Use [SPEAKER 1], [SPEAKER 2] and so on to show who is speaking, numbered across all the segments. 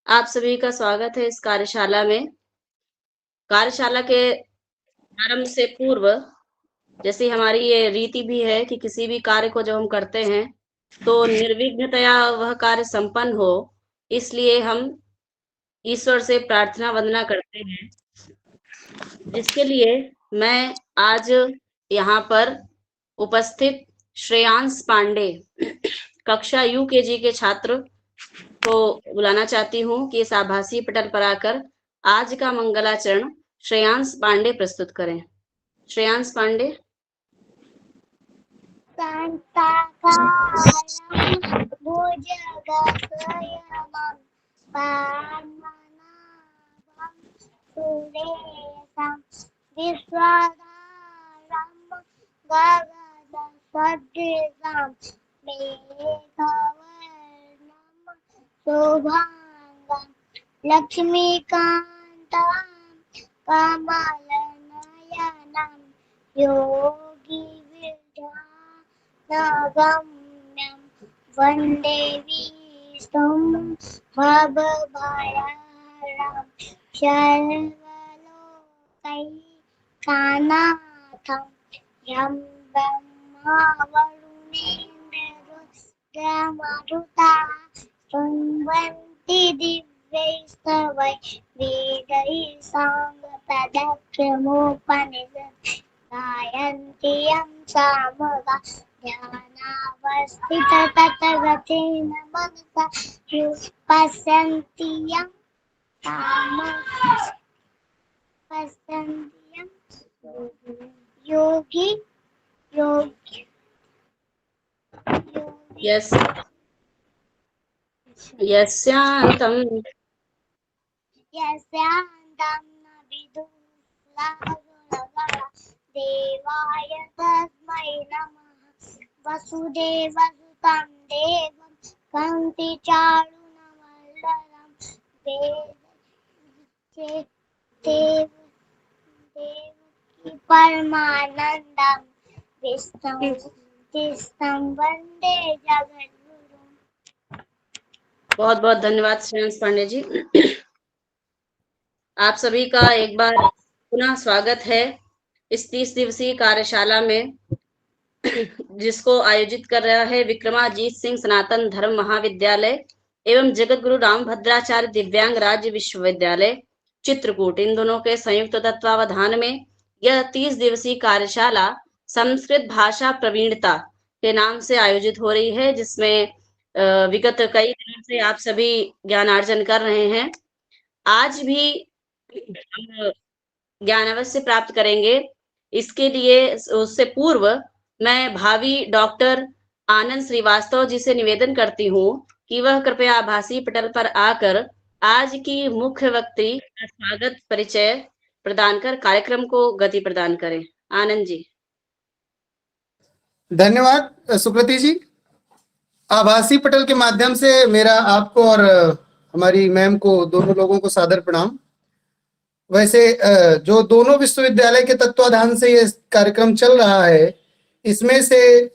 [SPEAKER 1] आप सभी का स्वागत है इस कार्यशाला में। कार्यशाला के आरंभ से पूर्व जैसी हमारी ये रीति भी है कि किसी भी कार्य को जब हम करते हैं तो निर्विघ्नतया वह कार्य संपन्न हो, इसलिए हम ईश्वर से प्रार्थना वंदना करते हैं। जिसके लिए मैं आज यहाँ पर उपस्थित श्रेयांश पांडे कक्षा यूकेजी के छात्र को बुलाना चाहती हूँ कि इस आभासी पटल पर आकर आज का मंगलाचरण श्रेयांश पांडे प्रस्तुत करें। श्रेयांश पांडे।
[SPEAKER 2] लक्ष्मीकान्तं कमलनयनं योगी गम्यं वन्दे विष्णुं भवभयहरं सर्वलोकैकनाथं यं ब्रह्मा वरुणेन्द्ररुद्रमरुता शृण्वन्ति दिव्यैस्तवै वेदैः साङ्गतदक्षमुपनिषत् गायन्ति यं सामगा ध्यानावस्थितततगतेन मनसा पश्यन्ति यं योगी
[SPEAKER 1] यस्यान्तं
[SPEAKER 2] न विदुर्लभगुणगणा देवाय तस्मै नमः वसुदेवसुतं देवं कान्तिचारुणवल्लभं देवकी परमानन्दं विष्णुं वन्दे जगद्गुरुम्।
[SPEAKER 1] बहुत बहुत धन्यवाद श्रेयांश पांडे जी। आप सभी का एक बार पुनः स्वागत है इस 30 दिवसीय कार्यशाला में, जिसको आयोजित कर रहा है विक्रमाजीत सिंह सनातन धर्म महाविद्यालय एवं जगत गुरु रामभद्राचार्य दिव्यांग राज्य विश्वविद्यालय चित्रकूट, इन दोनों के संयुक्त तत्वावधान में यह 30 दिवसीय कार्यशाला संस्कृत भाषा प्रवीणता के नाम से आयोजित हो रही है, जिसमें विगत कई दिनों से आप सभी ज्ञानार्जन कर रहे हैं। आज भी हम ज्ञान अवश्य प्राप्त करेंगे। इसके लिए उससे पूर्व मैं भावी डॉक्टर आनंद श्रीवास्तव जी से निवेदन करती हूँ कि वह कृपया आभासी पटल पर आकर आज की मुख्य वक्त्री का स्वागत परिचय प्रदान कर कार्यक्रम को गति प्रदान करें। आनंद जी।
[SPEAKER 3] धन्यवाद सुकृति जी। आभासी पटल के माध्यम से मेरा आपको और हमारी मैम को, दोनों लोगों को सादर प्रणाम। वैसे जो दोनों विश्वविद्यालय के तत्वाधान से ये कार्यक्रम चल रहा है, इसमें से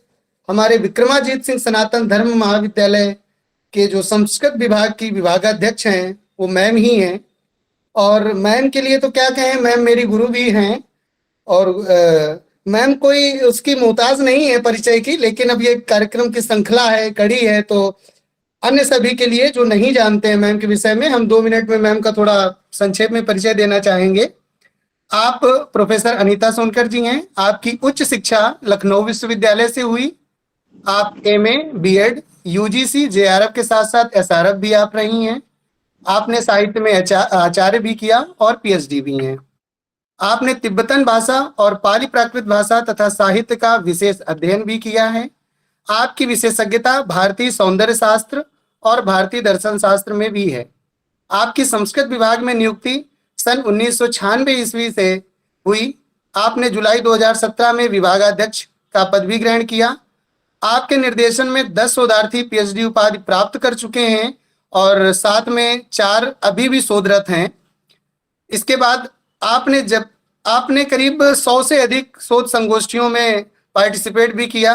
[SPEAKER 3] हमारे विक्रमाजीत सिंह सनातन धर्म महाविद्यालय के जो संस्कृत विभाग की विभागाध्यक्ष हैं वो मैम ही हैं, और मैम के लिए तो क्या कहें, मैम मेरी गुरु भी हैं, और मैम कोई उसकी मोहताज नहीं है परिचय की, लेकिन अब ये कार्यक्रम की श्रृंखला है, कड़ी है, तो अन्य सभी के लिए जो नहीं जानते हैं मैम के विषय में, हम 2 मिनट में मैम का थोड़ा संक्षेप में परिचय देना चाहेंगे। आप प्रोफेसर अनीता सोनकर जी हैं। आपकी उच्च शिक्षा लखनऊ विश्वविद्यालय से हुई। आप MA BEd UGC JRF के साथ साथ SRF भी आप रही हैं। आपने साहित्य में आचार्य भी किया और PhD भी हैं। आपने तिब्बतन भाषा और पाली प्राकृत भाषा तथा साहित्य का विशेष अध्ययन भी किया है। आपकी विशेषज्ञता भारतीय सौंदर्य शास्त्र और भारतीय दर्शन शास्त्र में भी है। आपकी संस्कृत विभाग में नियुक्ति सन 1996 ईस्वी से हुई। आपने जुलाई 2017 में विभागाध्यक्ष का पद भी ग्रहण किया। आपके निर्देशन में 10 शोधार्थी PhD उपाधि प्राप्त कर चुके हैं और साथ में 4 अभी भी शोधरत हैं। इसके बाद आपने करीब 100 से अधिक शोध संगोष्ठियों में पार्टिसिपेट भी किया,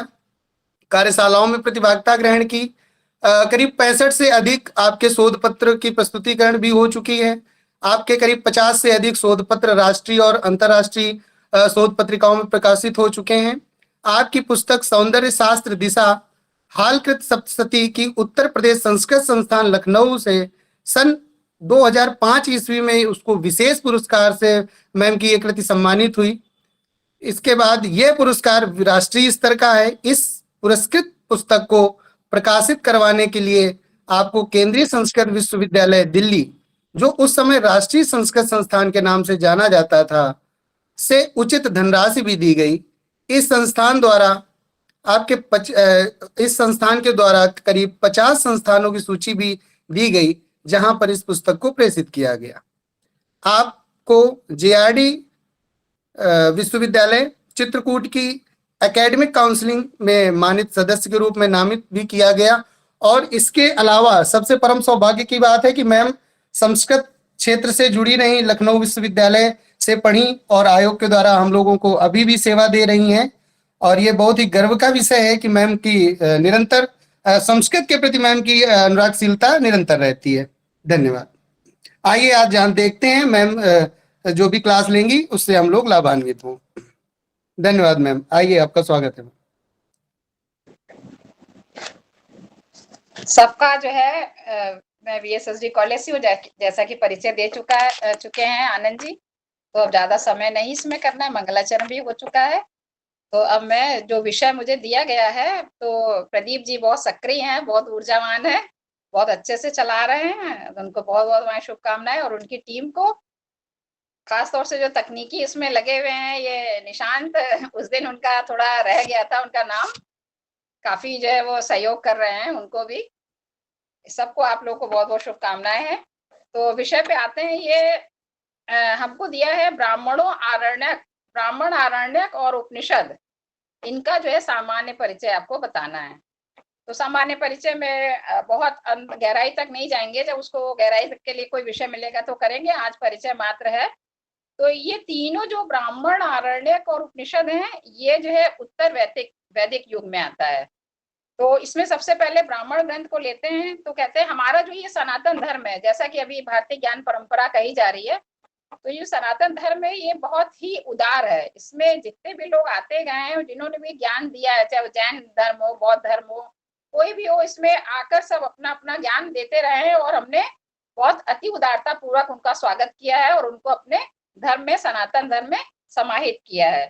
[SPEAKER 3] कार्यशालाओं में प्रतिभागिता ग्रहण की। करीब 65 से अधिक आपके शोध पत्र की प्रस्तुतिकरण भी हो चुकी है। आपके करीब 50 से अधिक शोध पत्र राष्ट्रीय और अंतर्राष्ट्रीय शोध पत्रिकाओं में प्रकाशित हो चुके हैं। आपकी पुस्तक सौंदर्य शास्त्र दिशा हालकृत सप्तशती की उत्तर प्रदेश संस्कृत संस्थान लखनऊ से सन 2005 ईस्वी में उसको विशेष पुरस्कार से मैम की एक कृति सम्मानित हुई। इसके बाद यह पुरस्कार राष्ट्रीय स्तर का है। इस पुरस्कृत पुस्तक को प्रकाशित करवाने के लिए आपको केंद्रीय संस्कृत विश्वविद्यालय दिल्ली, जो उस समय राष्ट्रीय संस्कृत संस्थान के नाम से जाना जाता था, से उचित धनराशि भी दी गई। इस संस्थान के द्वारा करीब 50 संस्थानों की सूची भी दी गई जहां पर इस पुस्तक को प्रेषित किया गया। आपको जेआरडी विश्वविद्यालय चित्रकूट की एकेडमिक काउंसलिंग में मानित सदस्य के रूप में नामित भी किया गया। और इसके अलावा सबसे परम सौभाग्य की बात है कि मैम संस्कृत क्षेत्र से जुड़ी रही, लखनऊ विश्वविद्यालय से पढ़ी और आयोग के द्वारा हम लोगों को अभी भी सेवा दे रही हैं। और ये बहुत ही गर्व का विषय है कि मैम की निरंतर संस्कृत के प्रति मैम की अनुरागशीलता निरंतर रहती है। धन्यवाद। आइए आज जहाँ देखते हैं मैम जो भी क्लास लेंगी उससे हम लोग लाभान्वित हों। धन्यवाद मैम। आइए, आपका स्वागत है।
[SPEAKER 4] सबका जो है मैं VSSD कॉलेज से हूँ, जैसा कि परिचय दे चुके हैं आनंद जी, तो अब ज्यादा समय नहीं इसमें करना है, मंगलाचरण भी हो चुका है। तो अब मैं जो विषय मुझे दिया गया है, तो प्रदीप जी बहुत सक्रिय हैं, बहुत ऊर्जावान है, बहुत अच्छे से चला रहे हैं, उनको बहुत बहुत हमारी शुभकामनाएं। और उनकी टीम को खास तौर से जो तकनीकी इसमें लगे हुए हैं, ये निशांत, उस दिन उनका थोड़ा रह गया था उनका नाम, काफी जो है वो सहयोग कर रहे हैं, उनको भी सबको आप लोगों को बहुत बहुत शुभकामनाएं हैं। तो विषय पे आते हैं। ये हमको दिया है ब्राह्मण आरण्यक और उपनिषद, इनका जो है सामान्य परिचय आपको बताना है। तो सामान्य परिचय में बहुत गहराई तक नहीं जाएंगे, जब उसको गहराई तक के लिए कोई विषय मिलेगा तो करेंगे, आज परिचय मात्र है। तो ये तीनों जो ब्राह्मण, आरण्यक और उपनिषद हैं, ये जो है उत्तर वैदिक युग में आता है। तो इसमें सबसे पहले ब्राह्मण ग्रंथ को लेते हैं। तो कहते हैं हमारा जो ये सनातन धर्म है, जैसा कि अभी भारतीय ज्ञान परंपरा कही जा रही है, तो ये सनातन धर्म है, ये बहुत ही उदार है। इसमें जितने भी लोग आते गए हैं, जिन्होंने भी ज्ञान दिया है, चाहे वो जैन धर्म हो, बौद्ध धर्म हो, कोई भी हो, इसमें आकर सब अपना अपना ज्ञान देते रहे हैं और हमने बहुत अति उदारता पूर्वक उनका स्वागत किया है और उनको अपने धर्म में, सनातन धर्म में समाहित किया है।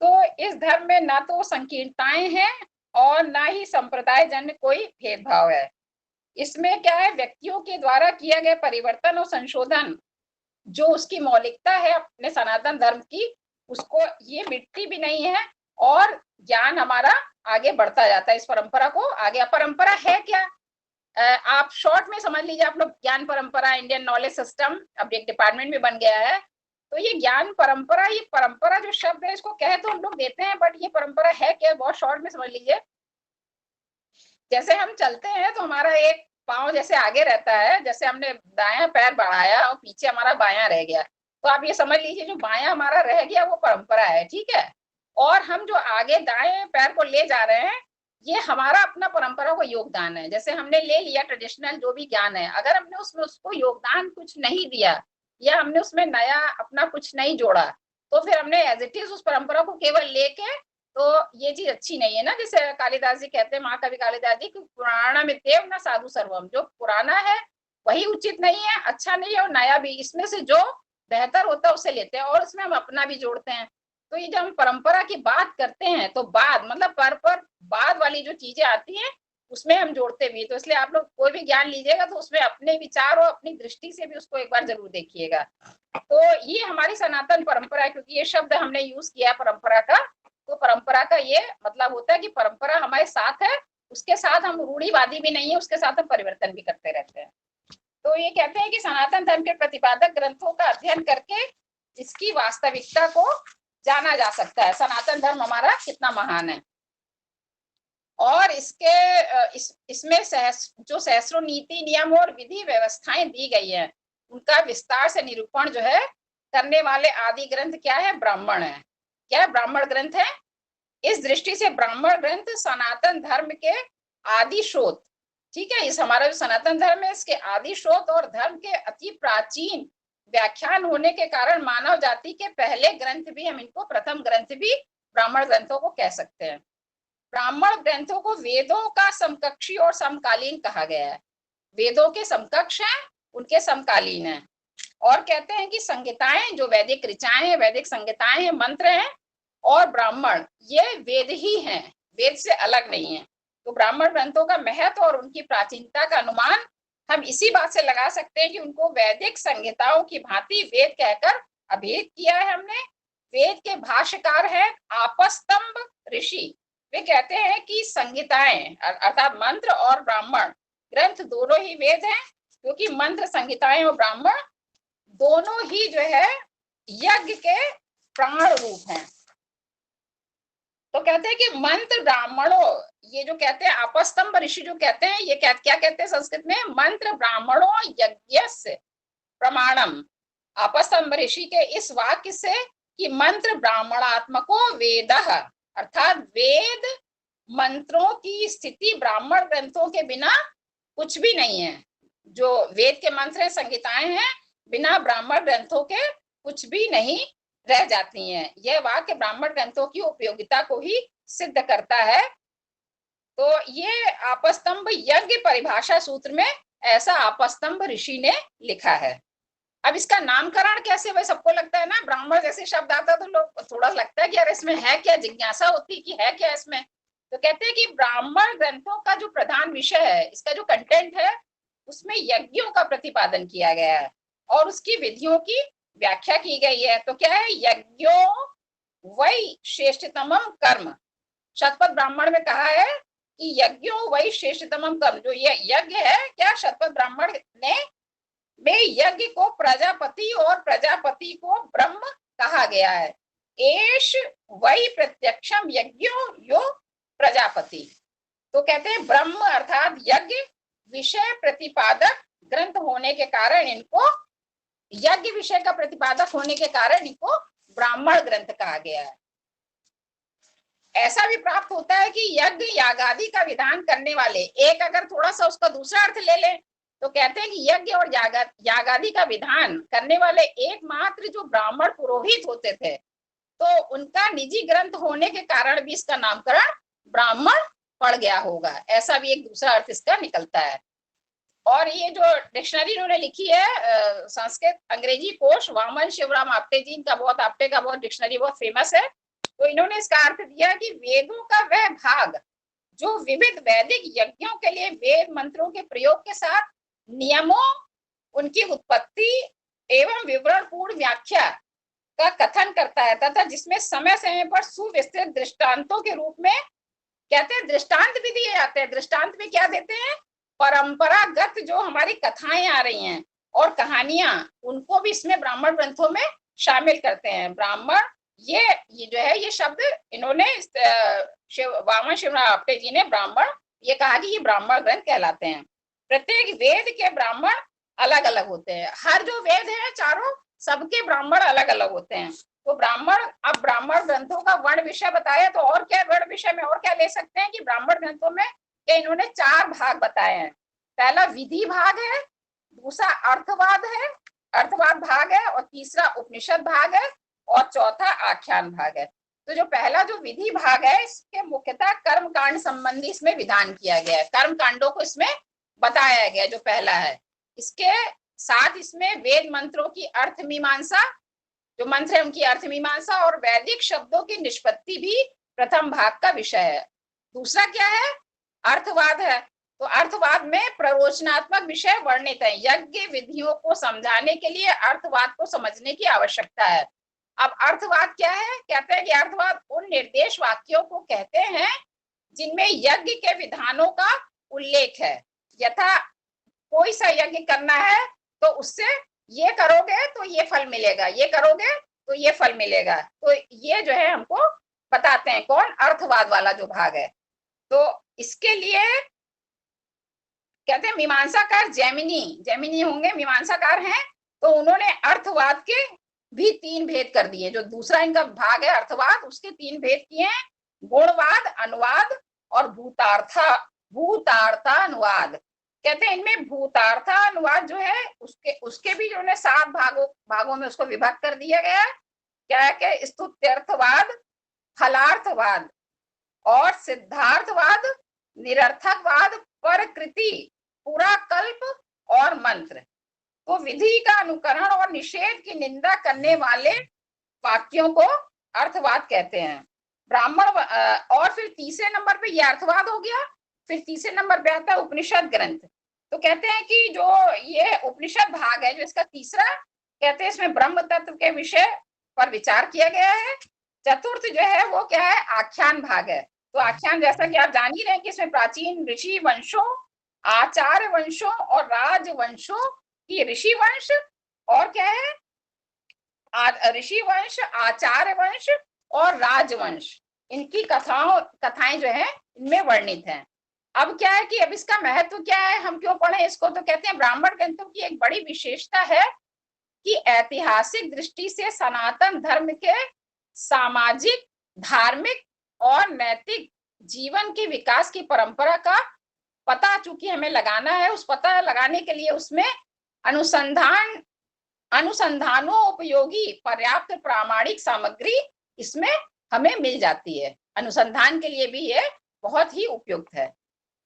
[SPEAKER 4] तो इस धर्म में ना तो संकीर्णताएं हैं और ना ही संप्रदाय जन्य कोई भेदभाव है। इसमें क्या है, व्यक्तियों के द्वारा किया गया परिवर्तन और संशोधन, जो उसकी मौलिकता है अपने सनातन धर्म की, उसको ये मिटती भी नहीं है और ज्ञान हमारा आगे बढ़ता जाता है। इस परंपरा को आगे, परंपरा है क्या, आप शॉर्ट में समझ लीजिए, आप लोग ज्ञान परंपरा, इंडियन नॉलेज सिस्टम अब एक डिपार्टमेंट में बन गया है। तो ये ज्ञान परंपरा, ये परंपरा जो शब्द है, इसको कह तो हम लोग देते हैं, बट ये परंपरा है क्या, बहुत शॉर्ट में समझ लीजिए। जैसे हम चलते हैं तो हमारा एक पांव जैसे आगे रहता है, जैसे हमने दायां पैर बढ़ाया और पीछे हमारा बायां रह गया, तो आप ये समझ लीजिए जो बायां हमारा रह गया वो परंपरा है, ठीक है। और हम जो आगे दाएं पैर को ले जा रहे हैं, ये हमारा अपना परंपरा को योगदान है। जैसे हमने ले लिया ट्रेडिशनल जो भी ज्ञान है, अगर हमने उसमें उसको योगदान कुछ नहीं दिया या हमने उसमें नया अपना कुछ नहीं जोड़ा, तो फिर हमने एज इट इज उस परंपरा को केवल लेके, तो ये चीज अच्छी नहीं है ना। जैसे कालिदास जी कहते हैं, महाकवि कालिदास जी, पुराणमित्येव न साधु सर्वम, जो पुराना है वही उचित नहीं है, अच्छा नहीं है, और नया भी, इसमें से जो बेहतर होता है उसे लेते हैं और उसमें हम अपना भी जोड़ते हैं। तो ये जब हम परंपरा की बात करते हैं, तो बाद मतलब पर बाद वाली जो चीजें आती हैं उसमें हम जोड़ते भी। तो इसलिए आप लोग कोई भी ज्ञान लीजिएगा तो उसमें अपने विचार और अपनी दृष्टि से भी उसको एक बार जरूर देखिएगा। तो ये हमारी सनातन परंपरा है, क्योंकि ये शब्द हमने यूज किया परंपरा का। तो परंपरा का ये मतलब होता है कि परंपरा हमारे साथ है, उसके साथ हम रूढ़िवादी भी नहीं है, उसके साथ हम परिवर्तन भी करते रहते हैं। तो ये कहते हैं कि सनातन धर्म के प्रतिपादक ग्रंथों का अध्ययन करके इसकी वास्तविकता को जाना जा सकता है, सनातन धर्म हमारा कितना महान है। और इसमें जो सहस्रों नीति, नियम और विधि व्यवस्थाएं दी गई है, उनका विस्तार से निरूपण जो है करने वाले आदि ग्रंथ क्या है, ब्राह्मण है। क्या है, ब्राह्मण ग्रंथ है। इस दृष्टि से ब्राह्मण ग्रंथ सनातन धर्म के आदि स्रोत, ठीक है। इस हमारा जो सनातन धर्म है, इसके आदि स्रोत और धर्म के अति प्राचीन व्याख्यान होने के कारण मानव जाति के पहले ग्रंथ भी, हम इनको प्रथम ग्रंथ भी ब्राह्मण ग्रंथों को कह सकते हैं। ब्राह्मण ग्रंथों को वेदों का समकक्षी और समकालीन कहा गया है। वेदों के समकक्ष हैं, उनके समकालीन हैं। और कहते हैं कि संहिताएं, जो वैदिक ऋचाएं हैं, वैदिक संहिताएं हैं, मंत्र हैं, और ब्राह्मण ये वेद ही हैं, वेद से अलग नहीं है। तो ब्राह्मण ग्रंथों का महत्व और उनकी प्राचीनता का अनुमान हम इसी बात से लगा सकते हैं कि उनको वैदिक संहिताओं की भांति वेद कहकर अभिहित किया है हमने। वेद के भाष्यकार हैं आपस्तंभ ऋषि। वे कहते हैं कि संहिताएं अर्थात मंत्र और ब्राह्मण ग्रंथ दोनों ही वेद हैं, क्योंकि मंत्र, संहिताएं और ब्राह्मण दोनों ही जो है यज्ञ के प्राण रूप हैं। तो कहते हैं कि मंत्र ब्राह्मणों, ये जो कहते हैं आपस्तंभ ऋषि जो कहते हैं, ये क्या कहते हैं संस्कृत में, मंत्र ब्राह्मणों यज्ञस्य प्रमाणम। आपस्तंभ ऋषि के इस वाक्य से कि मंत्र ब्राह्मणात्मको वेदः, अर्थात वेद मंत्रों की स्थिति ब्राह्मण ग्रंथों के बिना कुछ भी नहीं है। जो वेद के मंत्र हैं, संहिताएं हैं, बिना ब्राह्मण ग्रंथों के कुछ भी नहीं रह जाती हैं। यह वाक्य ब्राह्मण ग्रंथों की उपयोगिता को ही सिद्ध करता है। तो ये आपस्तंभ यज्ञ परिभाषा सूत्र में ऐसा आपस्तंभ ऋषि ने लिखा है। अब इसका नामकरण कैसे, भाई सबको लगता है ना ब्राह्मण जैसे शब्द आता है तो लोग थोड़ा लगता है कि यार इसमें है क्या, जिज्ञासा होती है कि है क्या इसमें। तो कहते हैं कि ब्राह्मण ग्रंथों का जो प्रधान विषय है, इसका जो कंटेंट है, उसमें यज्ञों का प्रतिपादन किया गया है और उसकी विधियों की व्याख्या की गई है। तो क्या है, यज्ञो वै श्रेष्ठतमम कर्म। शतपथ ब्राह्मण में कहा है कि यज्ञो वै श्रेष्ठतमम कर्म। जो ये यज्ञ है, क्या शतपथ ब्राह्मण ने में यज्ञ को प्रजापति और प्रजापति को ब्रह्म कहा गया है। एष वै प्रत्यक्षम यज्ञो यो प्रजापति। तो कहते हैं ब्रह्म अर्थात यज्ञ विषय प्रतिपादक ग्रंथ होने के कारण इनको, यज्ञ विषय का प्रतिपादक होने के कारण इनको ब्राह्मण ग्रंथ कहा गया है। ऐसा भी प्राप्त होता है कि यज्ञ यागादि का विधान करने वाले, एक अगर थोड़ा सा उसका दूसरा अर्थ ले लें तो कहते हैं कि यज्ञ और यागादि का विधान करने वाले एकमात्र जो ब्राह्मण पुरोहित होते थे, तो उनका निजी ग्रंथ होने के कारण भी इसका नामकरण ब्राह्मण पड़ गया होगा। ऐसा भी एक दूसरा अर्थ इसका निकलता है। और ये जो डिक्शनरी इन्होंने लिखी है संस्कृत अंग्रेजी कोश, वामन शिवराम आप्टे जी, इनका बहुत, आप्टे का बहुत डिक्शनरी बहुत फेमस है। तो इन्होंने इसका अर्थ दिया कि वेदों का वह भाग जो विविध वैदिक यज्ञों के लिए वेद मंत्रों के प्रयोग के साथ नियमों, उनकी उत्पत्ति एवं विवरणपूर्ण व्याख्या का कथन करता है, तथा जिसमें समय समय पर सुविस्तृत दृष्टांतों के रूप में, कहते हैं दृष्टांत भी दिए जाते हैं। दृष्टांत में क्या देते हैं, परंपरागत जो हमारी कथाएं आ रही हैं और कहानियां, उनको भी इसमें ब्राह्मण ग्रंथों में शामिल करते हैं। ब्राह्मण ये जो है, ये शब्द इन्होंने वामन शिवराम आप्टे जी ने ब्राह्मण ये कहा कि ये ब्राह्मण ग्रंथ कहलाते हैं। प्रत्येक वेद के ब्राह्मण अलग अलग होते हैं। हर जो वेद है चारों, सबके ब्राह्मण अलग अलग होते हैं। तो ब्राह्मण, अब ब्राह्मण ग्रंथों का वर्ण विषय बताया, तो और क्या वर्ण विषय में और क्या ले सकते हैं कि ब्राह्मण ग्रंथों में इन्होंने 4 भाग बताए हैं। पहला विधि भाग है, दूसरा अर्थवाद है, अर्थवाद भाग है, और तीसरा उपनिषद भाग है, और चौथा आख्यान भाग है। तो जो पहला जो विधि भाग है, इसके मुख्यतः कर्म कांड संबंधी इसमें विधान किया गया है, कर्म कांडों को इसमें बताया गया जो पहला है। इसके साथ इसमें वेद मंत्रों की अर्थ मीमांसा, जो मंत्र है उनकी अर्थ मीमांसा और वैदिक शब्दों की निष्पत्ति भी प्रथम भाग का विषय है। दूसरा क्या है, अर्थवाद है। तो अर्थवाद में प्ररोचनात्मक विषय वर्णित है। यज्ञ विधियों को समझाने के लिए अर्थवाद को समझने की आवश्यकता है। अब अर्थवाद क्या है, कहते हैं कि अर्थवाद उन निर्देश वाक्यों को कहते हैं जिनमें यज्ञ के विधानों का उल्लेख है। यथा कोई सा यज्ञ करना है तो उससे ये करोगे तो ये फल मिलेगा, ये करोगे तो ये फल मिलेगा। तो ये जो है हमको बताते हैं कौन, अर्थवाद वाला जो भाग है। तो इसके लिए कहते हैं मीमांसाकार जैमिनी होंगे, मीमांसाकार हैं, तो उन्होंने अर्थवाद के भी 3 भेद कर दिए। जो दूसरा इनका भाग है अर्थवाद, उसके 3 भेद किए हैं, गुणवाद, अनुवाद और भूतार्थानुवाद। कहते हैं इनमें भूतार्थानुवाद जो है उसके भी जो है 7 भागों में उसको विभाग कर दिया गया है। क्या है कि स्तुत्यर्थवाद, फलार्थवाद और सिद्धार्थवाद, निरर्थकवाद, परकृति, पूरा कल्प और मंत्र। तो विधि का अनुकरण और निषेध की निंदा करने वाले वाक्यों को अर्थवाद कहते हैं। ब्राह्मण और फिर तीसरे नंबर पे ये अर्थवाद हो गया। फिर तीसरे नंबर पे आता है उपनिषद ग्रंथ। तो कहते हैं कि जो ये उपनिषद भाग है, जो इसका तीसरा, कहते हैं इसमें ब्रह्म तत्व के विषय पर विचार किया गया है। चतुर्थ जो है वो क्या है, आख्यान भाग है। तो आख्यान जैसा कि आप जान ही रहे हैं कि इसमें प्राचीन ऋषि वंशों, आचार्य वंशों और राजवंशों की, ऋषि वंश और क्या है, ऋषि वंश, आचार्य वंश और राजवंश, इनकी कथाएं जो है इनमें वर्णित हैं। अब क्या है कि अब इसका महत्व क्या है, हम क्यों पढ़े इसको? तो कहते हैं ब्राह्मण ग्रंथों की एक बड़ी विशेषता है कि ऐतिहासिक दृष्टि से सनातन धर्म के सामाजिक, धार्मिक और नैतिक जीवन के विकास की परंपरा का पता चूंकि हमें लगाना है, उस पता लगाने के लिए उसमें अनुसंधानों उपयोगी पर्याप्त प्रामाणिक सामग्री इसमें हमें मिल जाती है। अनुसंधान के लिए भी ये बहुत ही उपयुक्त है।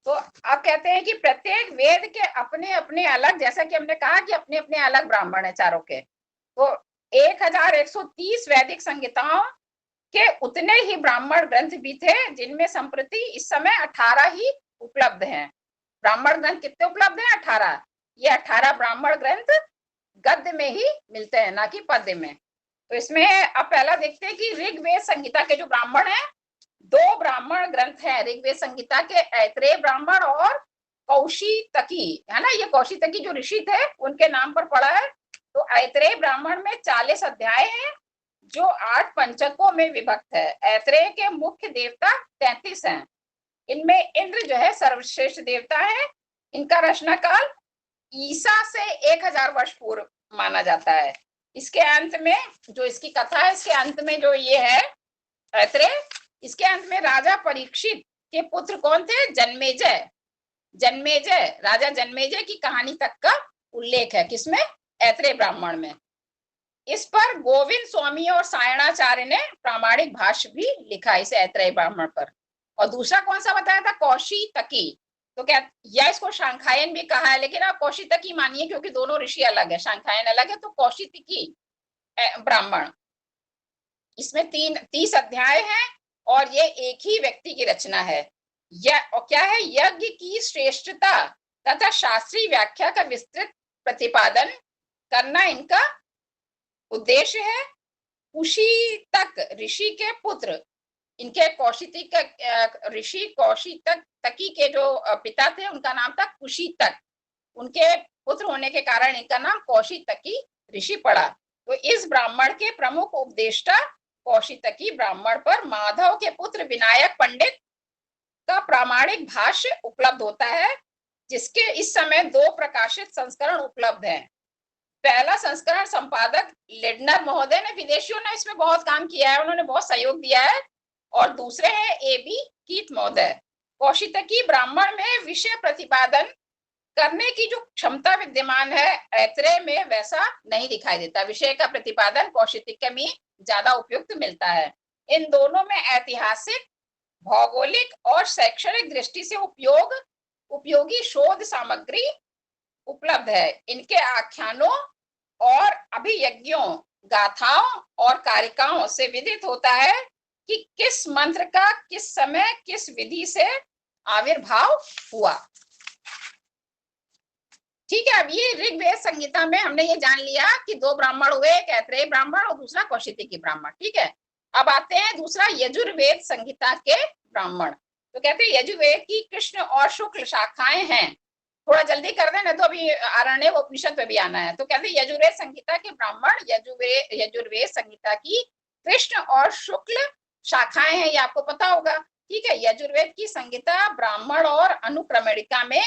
[SPEAKER 4] तो आप कहते हैं कि प्रत्येक वेद के अपने अपने अलग, जैसा कि हमने कहा कि अपने अपने अलग ब्राह्मण है चारों के, तो 1130 वैदिक संहिताओं के उतने ही ब्राह्मण ग्रंथ भी थे, जिनमें संप्रति इस समय 18 ही उपलब्ध हैं। ब्राह्मण ग्रंथ कितने उपलब्ध हैं? 18। ये 18 ब्राह्मण ग्रंथ गद्य में ही मिलते हैं, ना कि पद्य में। तो इसमें अब पहला देखते हैं कि ऋग्वेद संहिता के जो ब्राह्मण हैं, 2 ब्राह्मण ग्रंथ हैं ऋग्वेद संहिता के, ऐत्रेय ब्राह्मण और कौशितकी, है ना। ये कौशितकी जो ऋषि थे उनके नाम पर पड़ा है। तो ऐत्रेय ब्राह्मण में 40 अध्याय हैं, जो 8 पंचकों में विभक्त है। ऐत्रेय के मुख्य देवता 33 हैं। इनमें इंद्र जो है सर्वश्रेष्ठ देवता है। इनका रचना काल ईसा से 1000 वर्ष पूर्व माना जाता है। इसके अंत में जो इसकी कथा है, इसके अंत में जो ये है ऐत्रेय, इसके अंत में राजा परीक्षित के पुत्र कौन थे? जन्मेजय। राजा जन्मेजय की कहानी तक का उल्लेख है किसमें? ऐत्रेय ब्राह्मण में। इस पर गोविंद स्वामी और सायणाचार्य ने प्रामाणिक भाष्य भी लिखा इस ऐत्रेय ब्राह्मण पर। और दूसरा कौन सा बताया था? कौशितकी। तो क्या, या इसको शांखायन भी कहा है, लेकिन आप कौशितकी मानिए क्योंकि दोनों ऋषि अलग है, शांखायन अलग है। तो कौशितकी ब्राह्मण, इसमें 30 अध्याय हैं और ये एक ही व्यक्ति की रचना है। और क्या है, यज्ञ की श्रेष्ठता तथा शास्त्रीय व्याख्या का विस्तृत प्रतिपादन करना इनका उद्देश्य है। कुशितक ऋषि के पुत्र, इनके ऋषि कौशितकी के जो पिता थे उनका नाम था कुशितक। उनके पुत्र होने के कारण इनका नाम कौशितकी ऋषि पड़ा। तो इस ब्राह्मण के प्रमुख उपदेष्टा कौशितकी ब्राह्मण पर माधव के पुत्र विनायक पंडित का प्रामाणिक भाष्य उपलब्ध होता है, जिसके इस समय 2 प्रकाशित संस्करण उपलब्ध हैं। पहला संस्करण संपादक लिडनर महोदय ने, विदेशियों ने इसमें बहुत काम किया है, उन्होंने बहुत सहयोग दिया है। और दूसरे हैं AB कीथ महोदय। कौशितकी ब्राह्मण में विषय प्रतिपादन करने की जो क्षमता विद्यमान है, ऐत्रेय में वैसा नहीं दिखाई देता। विषय का प्रतिपादन कौशितकी में ज्यादा उपयुक्त मिलता है। इन दोनों में ऐतिहासिक, भौगोलिक और शैक्षणिक दृष्टि से उपयोगी शोध सामग्री उपलब्ध है। इनके आख्यानों और अभियज्ञों, गाथाओं और कारिकाओं से विदित होता है कि किस मंत्र का किस समय किस विधि से आविर्भाव हुआ। ठीक है। अब ये ऋग्वेद संहिता में हमने ये जान लिया कि 2 ब्राह्मण हुए, एक ऐत्रेय ब्राह्मण और दूसरा कौशितकी ब्राह्मण। ठीक है। अब आते हैं दूसरा यजुर्वेद संहिता के ब्राह्मण। तो कहते हैं यजुर्वेद की कृष्ण और शुक्ल शाखाएं हैं। थोड़ा जल्दी कर दें, नहीं तो अभी आरण्यक उपनिषद पे भी आना है। तो कहते हैं यजुर्वेद संहिता के ब्राह्मण, यजुर्वेद संहिता की कृष्ण और शुक्ल शाखाएं हैं, ये आपको पता होगा। ठीक है। यजुर्वेद की संहिता ब्राह्मण और अनुक्रमणिका में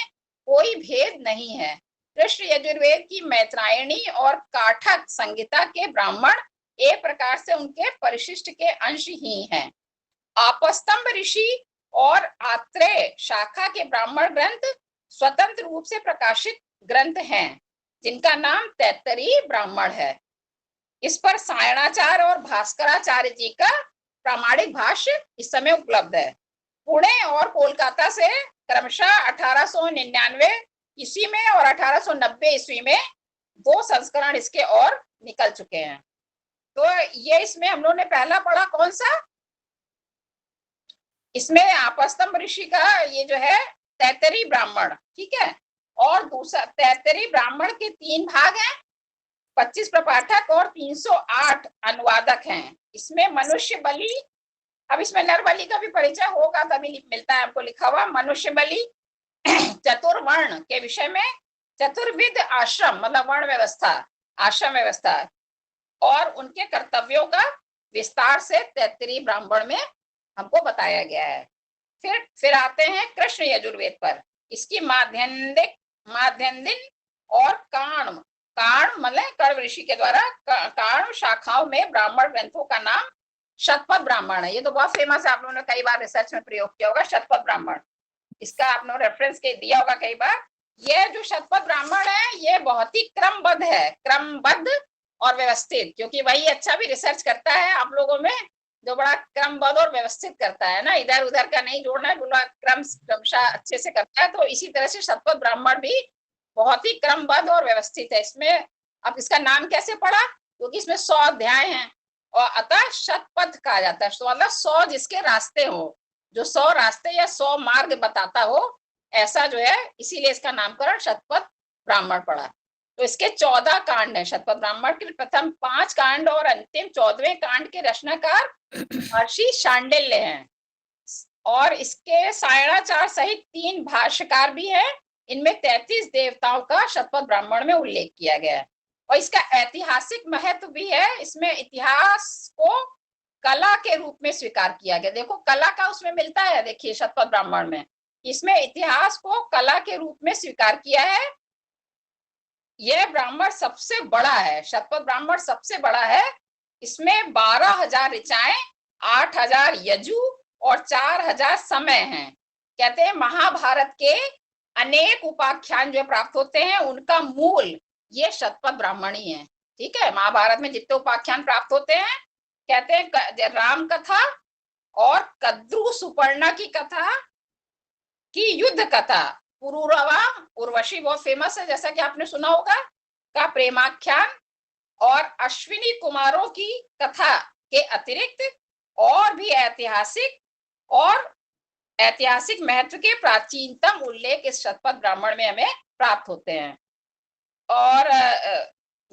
[SPEAKER 4] कोई भेद नहीं है। कृष्ण यजुर्वेद की मैत्रायणी और काठक संहिता के ब्राह्मण एक प्रकार से उनके परिशिष्ट के अंश ही हैं। आपस्तंभ ऋषि और आत्रेय शाखा के ब्राह्मण ग्रंथ स्वतंत्र रूप से प्रकाशित ग्रंथ हैं, जिनका नाम तैत्तरीय ब्राह्मण है। इस पर सायणाचार्य और भास्कराचार्य जी का प्रामाणिक भाष्य इस समय उपलब्ध है। पुणे और कोलकाता से क्रमशः 1899 ईस्वी में और 1890 ईस्वी में 2 संस्करण इसके और निकल चुके हैं। तो ये इसमें हम लोगों ने पहला पढ़ा कौन सा, इसमें आपस्तंभ ऋषि का ये जो है तैत्तरीय ब्राह्मण, ठीक है। और दूसरा तैत्तरीय ब्राह्मण के 3 भाग हैं, 25 प्रपाठक और 308 अनुवादक हैं। इसमें मनुष्य बलि, अब इसमें नर बलि का भी परिचय होगा तभी मिलता है हमको लिखा हुआ। मनुष्य बलि चतुर्वर्ण के विषय में, चतुर्विध आश्रम मतलब वर्ण व्यवस्था, आश्रम व्यवस्था और उनके कर्तव्यों का विस्तार से तैत्तरीय ब्राह्मण में हमको बताया गया है। फिर आते हैं कृष्ण यजुर्वेद पर। इसकी माध्यन्दिन और काण मतलब कण्व ऋषि के द्वारा काण शाखाओं में ब्राह्मण ग्रंथों का नाम शतपथ ब्राह्मण है। ये तो बहुत फेमस है, आप लोगों ने कई बार रिसर्च में प्रयोग किया होगा शतपथ ब्राह्मण, इसका आपने रेफरेंस के दिया होगा कई बार। ये जो शतपथ ब्राह्मण है ये बहुत ही क्रमबद्ध है, क्रमबद्ध और व्यवस्थित, क्योंकि वही अच्छा भी रिसर्च करता है आप लोगों में, जो बड़ा क्रमबद्ध और व्यवस्थित करता है ना, इधर उधर का नहीं जोड़ना है, बोला क्रमशः अच्छे से करता है। तो इसी तरह से शतपथ ब्राह्मण भी बहुत ही क्रमबद्ध और व्यवस्थित है। इसमें अब इसका नाम कैसे पड़ा, क्योंकि इसमें 100 अध्याय हैं और अतः शतपथ कहा जाता है। तो मतलब 100 जिसके रास्ते हो, जो 100 रास्ते या 100 मार्ग बताता हो, ऐसा जो है, इसीलिए इसका नामकरण शतपथ ब्राह्मण पड़ा। तो इसके 14 कांड हैं। शतपथ ब्राह्मण के प्रथम 5 कांड और अंतिम 14वें कांड के रचनाकार महर्षि शांडिल्य हैं। और इसके सायणाचार्य सहित 3 भाष्यकार भी हैं। इनमें 33 देवताओं का शतपथ ब्राह्मण में उल्लेख किया गया है। और इसका ऐतिहासिक महत्व भी है। इसमें इतिहास को कला के रूप में स्वीकार किया गया। देखो कला का उसमें मिलता है, देखिए शतपथ ब्राह्मण में इसमें इतिहास को कला के रूप में स्वीकार किया है। यह ब्राह्मण सबसे बड़ा है, शतपथ ब्राह्मण सबसे बड़ा है। इसमें 12,000 ऋचाएं, 8,000 यजु और 4,000 समय हैं। कहते हैं महाभारत के अनेक उपाख्यान जो प्राप्त होते हैं उनका मूल ये शतपथ ब्राह्मण ही है। ठीक है, महाभारत में जितने उपाख्यान प्राप्त होते हैं, कहते हैं राम कथा और कद्रु सुपर्णा की कथा की युद्ध कथा, पुरुरवा उर्वशी बहुत फेमस है जैसा कि आपने सुना होगा, का प्रेमाख्यान और अश्विनी कुमारों की कथा के अतिरिक्त और भी ऐतिहासिक महत्व के प्राचीनतम उल्लेख इस शतपथ ब्राह्मण में हमें प्राप्त होते हैं। और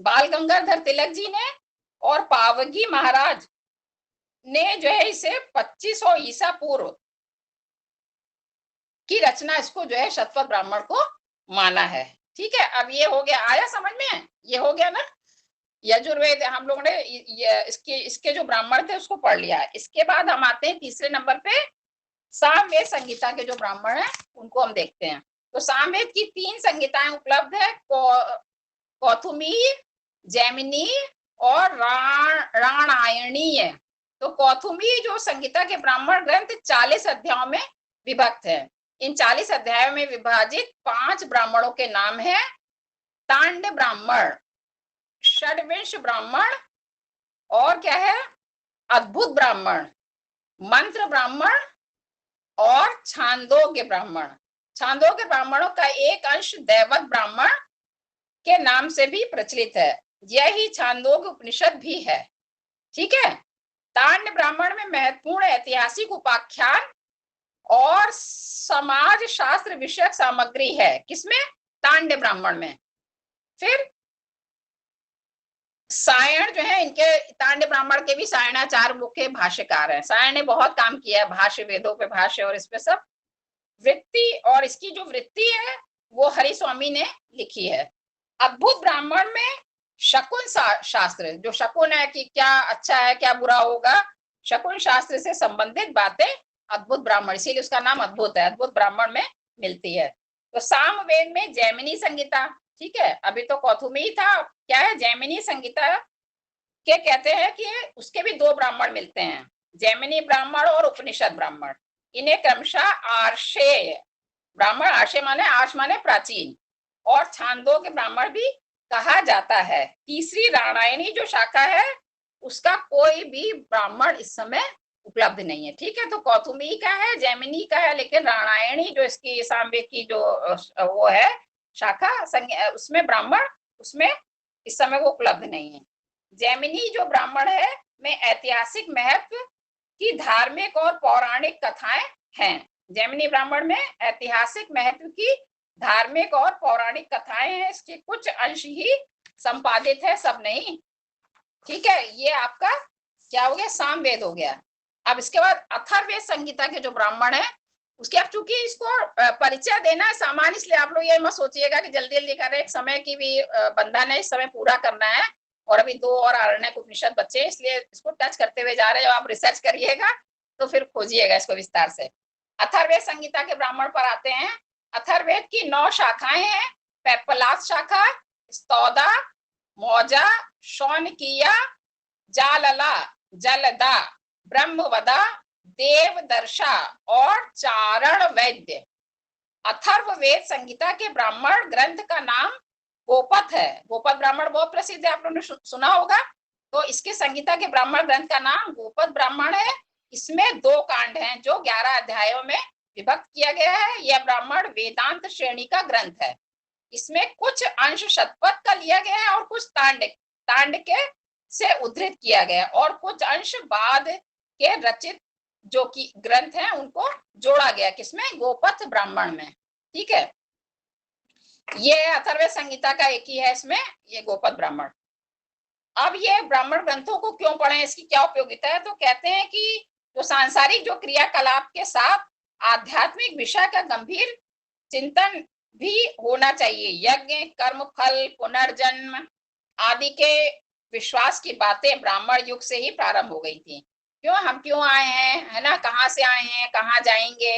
[SPEAKER 4] बाल गंगाधर तिलक जी ने और पावगी महाराज ने जो है इसे 2500 ईसा पूर्व की रचना, इसको जो है शतपथ ब्राह्मण को माना है। ठीक है, अब ये हो गया, आया समझ में, ये हो गया ना। यजुर्वेद हम लोगों ने इसके जो ब्राह्मण थे उसको पढ़ लिया। इसके बाद हम आते हैं तीसरे नंबर पे, सामवेद संहिता के जो ब्राह्मण हैं उनको हम देखते हैं। तो सामवेद की 3 संहिताएं उपलब्ध है, कौथुमी, जैमिनी और राणायणीय। तो कौथुमी जो संहिता के ब्राह्मण ग्रंथ 40 अध्यायों में विभक्त है। इन 40 अध्यायों में विभाजित 5 ब्राह्मणों के नाम हैं, तांड ब्राह्मण, षड्विंश ब्राह्मण और क्या है, अद्भुत ब्राह्मण, मंत्र ब्राह्मण और छांदोग्य ब्राह्मण। छांदोग्य ब्राह्मणों का एक अंश दैवत ब्राह्मण के नाम से भी प्रचलित है। यही छांदोग्य उपनिषद भी है। ठीक है, तांड ब्राह्मण में महत्वपूर्ण ऐतिहासिक उपाख्यान और समाज शास्त्र विषयक सामग्री है। किसमें? तांड ब्राह्मण में। फिर सायण जो है, इनके तांड ब्राह्मण के भी सायणाचार्य मुख्य भाष्यकार हैं। सायण ने बहुत काम किया है भाष्य, वेदों पे भाष्य और इस पे सब। वृत्ति और इसकी जो वृत्ति है वो हरि स्वामी ने लिखी है। अद्भुत ब्राह्मण में शकुन शास्त्र, जो शकुन है कि क्या अच्छा है क्या बुरा होगा, शकुन शास्त्र से संबंधित बातें अद्भुत ब्राह्मण, इसीलिए उसका नाम अद्भुत है, अद्भुत ब्राह्मण में मिलती है। तो सामवेद में जैमिनी संहिता, ठीक है, अभी तो कौथुमी था, क्या है जैमिनी संहिता के कहते हैं कि उसके भी 2 ब्राह्मण मिलते हैं, जैमिनी ब्राह्मण और उपनिषद ब्राह्मण। इन्हें क्रमशः आर्षेय ब्राह्मण आर्ष माने प्राचीन, और छांदोग्य ब्राह्मण भी कहा जाता है। तीसरी रामायणी जो शाखा है उसका कोई भी ब्राह्मण इस समय उपलब्ध नहीं है। ठीक है, तो कौथुमी का है, जैमिनी का है, लेकिन रामायणी जो इसकी सांबे की जो वो है शाखा उसमें ब्राह्मण उसमें इस समय वो उपलब्ध नहीं है। जैमिनी जो ब्राह्मण है में ऐतिहासिक महत्व की धार्मिक और पौराणिक कथाएं हैं। जैमिनी ब्राह्मण में ऐतिहासिक महत्व की धार्मिक और पौराणिक कथाएं हैं, इसके कुछ अंश ही संपादित है, सब नहीं। ठीक है, ये आपका क्या हो गया, सामवेद हो गया। अब इसके बाद अथर्ववेद संहिता के जो ब्राह्मण है उसके, अब चूंकि इसको परिचय देना है सामान्य, इसलिए आप लोग ये मत सोचिएगा कि जल्दी जल्दी कर रहे, एक समय की भी बंधन है, इस समय पूरा करना है, और अभी 2 और आरण्यक उपनिषद बच्चे, इसलिए इसको टच करते हुए जा रहे हैं। आप रिसर्च करिएगा तो फिर खोजिएगा इसको विस्तार से। अथर्ववेद संहिता के ब्राह्मण पर आते हैं। अथर्ववेद की 9 शाखाएं हैं। पेप्पलाद शाखा, स्तौदा, मौजा, शौनकिया, जालला, जलदा, ब्रह्मवदा, देवदर्शा और चारण वैद्य। अथर्ववेद संहिता के ब्राह्मण ग्रंथ का नाम गोपद है। गोपद ब्राह्मण बहुत प्रसिद्ध है, आप लोगों ने सुना होगा। तो इसके संहिता के ब्राह्मण ग्रंथ का नाम गोपद ब्राह्मण है। इसमें 2 कांड हैं जो 11 अध्यायों में विभक्त किया गया है। यह ब्राह्मण वेदांत श्रेणी का ग्रंथ है। इसमें कुछ अंश शतपथ का लिया गया है और कुछ तांडके से उद्धृत किया गया, और कुछ अंश बाद के रचित जो कि ग्रंथ हैं उनको जोड़ा गया, किसमें, गोपथ ब्राह्मण में। ठीक है, ये अथर्ववेद संहिता का एक ही है इसमें, ये गोपथ ब्राह्मण। अब ये ब्राह्मण ग्रंथों को क्यों पढ़ें, इसकी क्या उपयोगिता है, तो कहते हैं कि जो सांसारिक जो क्रियाकलाप के साथ आध्यात्मिक विषय का गंभीर चिंतन भी होना चाहिए। यज्ञ, कर्म फल, पुनर्जन्म आदि के विश्वास की बातें ब्राह्मण युग से ही प्रारंभ हो गई थी। हम क्यों आए हैं, है ना, कहाँ से आए हैं, कहाँ जाएंगे,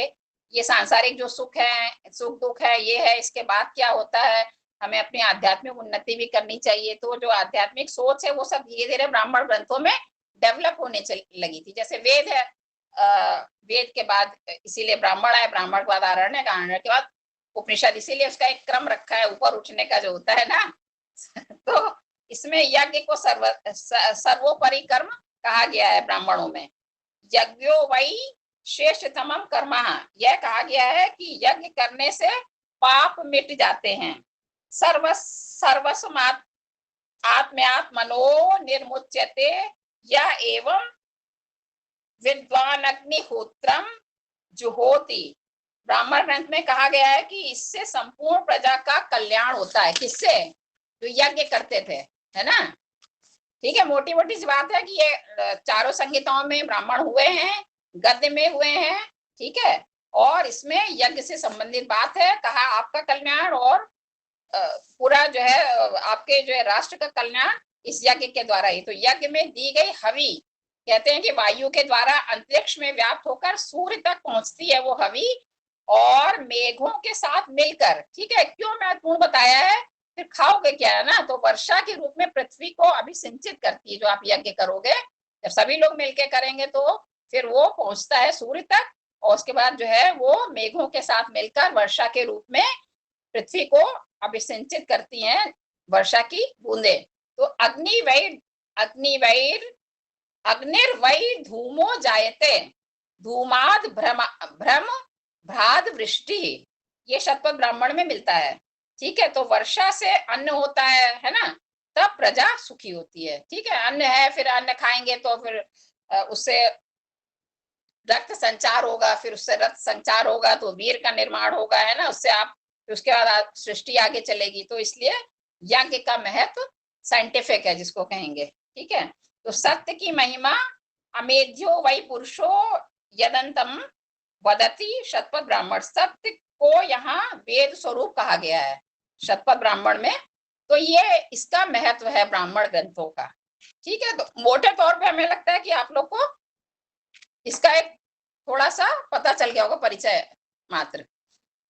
[SPEAKER 4] ये सांसारिक जो सुख है, सुख दुख है, ये है, इसके बाद क्या होता है, हमें अपनी आध्यात्मिक उन्नति भी करनी चाहिए। तो जो आध्यात्मिक सोच है वो सब धीरे धीरे ब्राह्मण ग्रंथों में डेवलप होने लगी थी। जैसे वेद है, वेद के बाद इसीलिए ब्राह्मण आए, ब्राह्मण के बाद आरण्यक, आरण्यक के बाद उपनिषद, इसीलिए उसका एक क्रम रखा है ऊपर उठने का जो होता है ना। तो इसमें यज्ञ को सर्वोपरि कर्म कहा गया है ब्राह्मणों में। यज्ञो वै श्रेष्ठतमं कर्म, यह कहा गया है कि यज्ञ करने से पाप मिट जाते हैं। सर्वस्मात् आत्म्यात् मनो निर्मुच्यते या एवं विद्वान अग्निहोत्रम जुहोति। ब्राह्मण ग्रंथ में कहा गया है कि इससे संपूर्ण प्रजा का कल्याण होता है। किससे, जो यज्ञ करते थे, है ना। ठीक है, मोटी मोटी सी बात है कि ये चारों संहिताओं में ब्राह्मण हुए हैं, गद्य में हुए हैं। ठीक है, और इसमें यज्ञ से संबंधित बात है। कहा आपका कल्याण और पूरा जो है आपके जो है राष्ट्र का कल्याण इस यज्ञ के द्वारा ही। तो यज्ञ में दी गई हवि, कहते हैं कि वायु के द्वारा अंतरिक्ष में व्याप्त होकर सूर्य तक पहुंचती है वो हवि, और मेघों के साथ मिलकर। ठीक है, क्यों महत्वपूर्ण बताया है, फिर खाओगे क्या, है ना। तो वर्षा के रूप में पृथ्वी को अभिसिंचित करती है। जो आप यज्ञ करोगे, जब सभी लोग मिलके करेंगे तो फिर वो पहुंचता है सूर्य तक, और उसके बाद जो है वो मेघों के साथ मिलकर वर्षा के रूप में पृथ्वी को अभिसिंचित करती हैं वर्षा की बूंदे। तो अग्निर्वै धूमो जायते, धूमाद भ्रम भ्राद वृष्टि, ये शतपथ ब्राह्मण में मिलता है। ठीक है, तो वर्षा से अन्न होता है ना, तब प्रजा सुखी होती है। ठीक है, अन्न है, फिर अन्न खाएंगे तो फिर उससे रक्त संचार होगा, फिर उससे रक्त संचार होगा तो वीर का निर्माण होगा, है ना, उससे आप, उसके बाद सृष्टि आगे चलेगी। तो इसलिए यज्ञ का महत्व साइंटिफिक है जिसको कहेंगे। ठीक है, तो सत्य की महिमा अमेध्यो वै पुरुषो यदंतम वदति शतपथ ब्राह्मण। सत्य को यहाँ वेद स्वरूप कहा गया है शतपथ ब्राह्मण में। तो ये इसका महत्व है ब्राह्मण ग्रंथों का। ठीक है, तो मोटे तौर पे हमें लगता है कि आप लोग को इसका एक थोड़ा सा पता चल गया होगा, परिचय मात्र।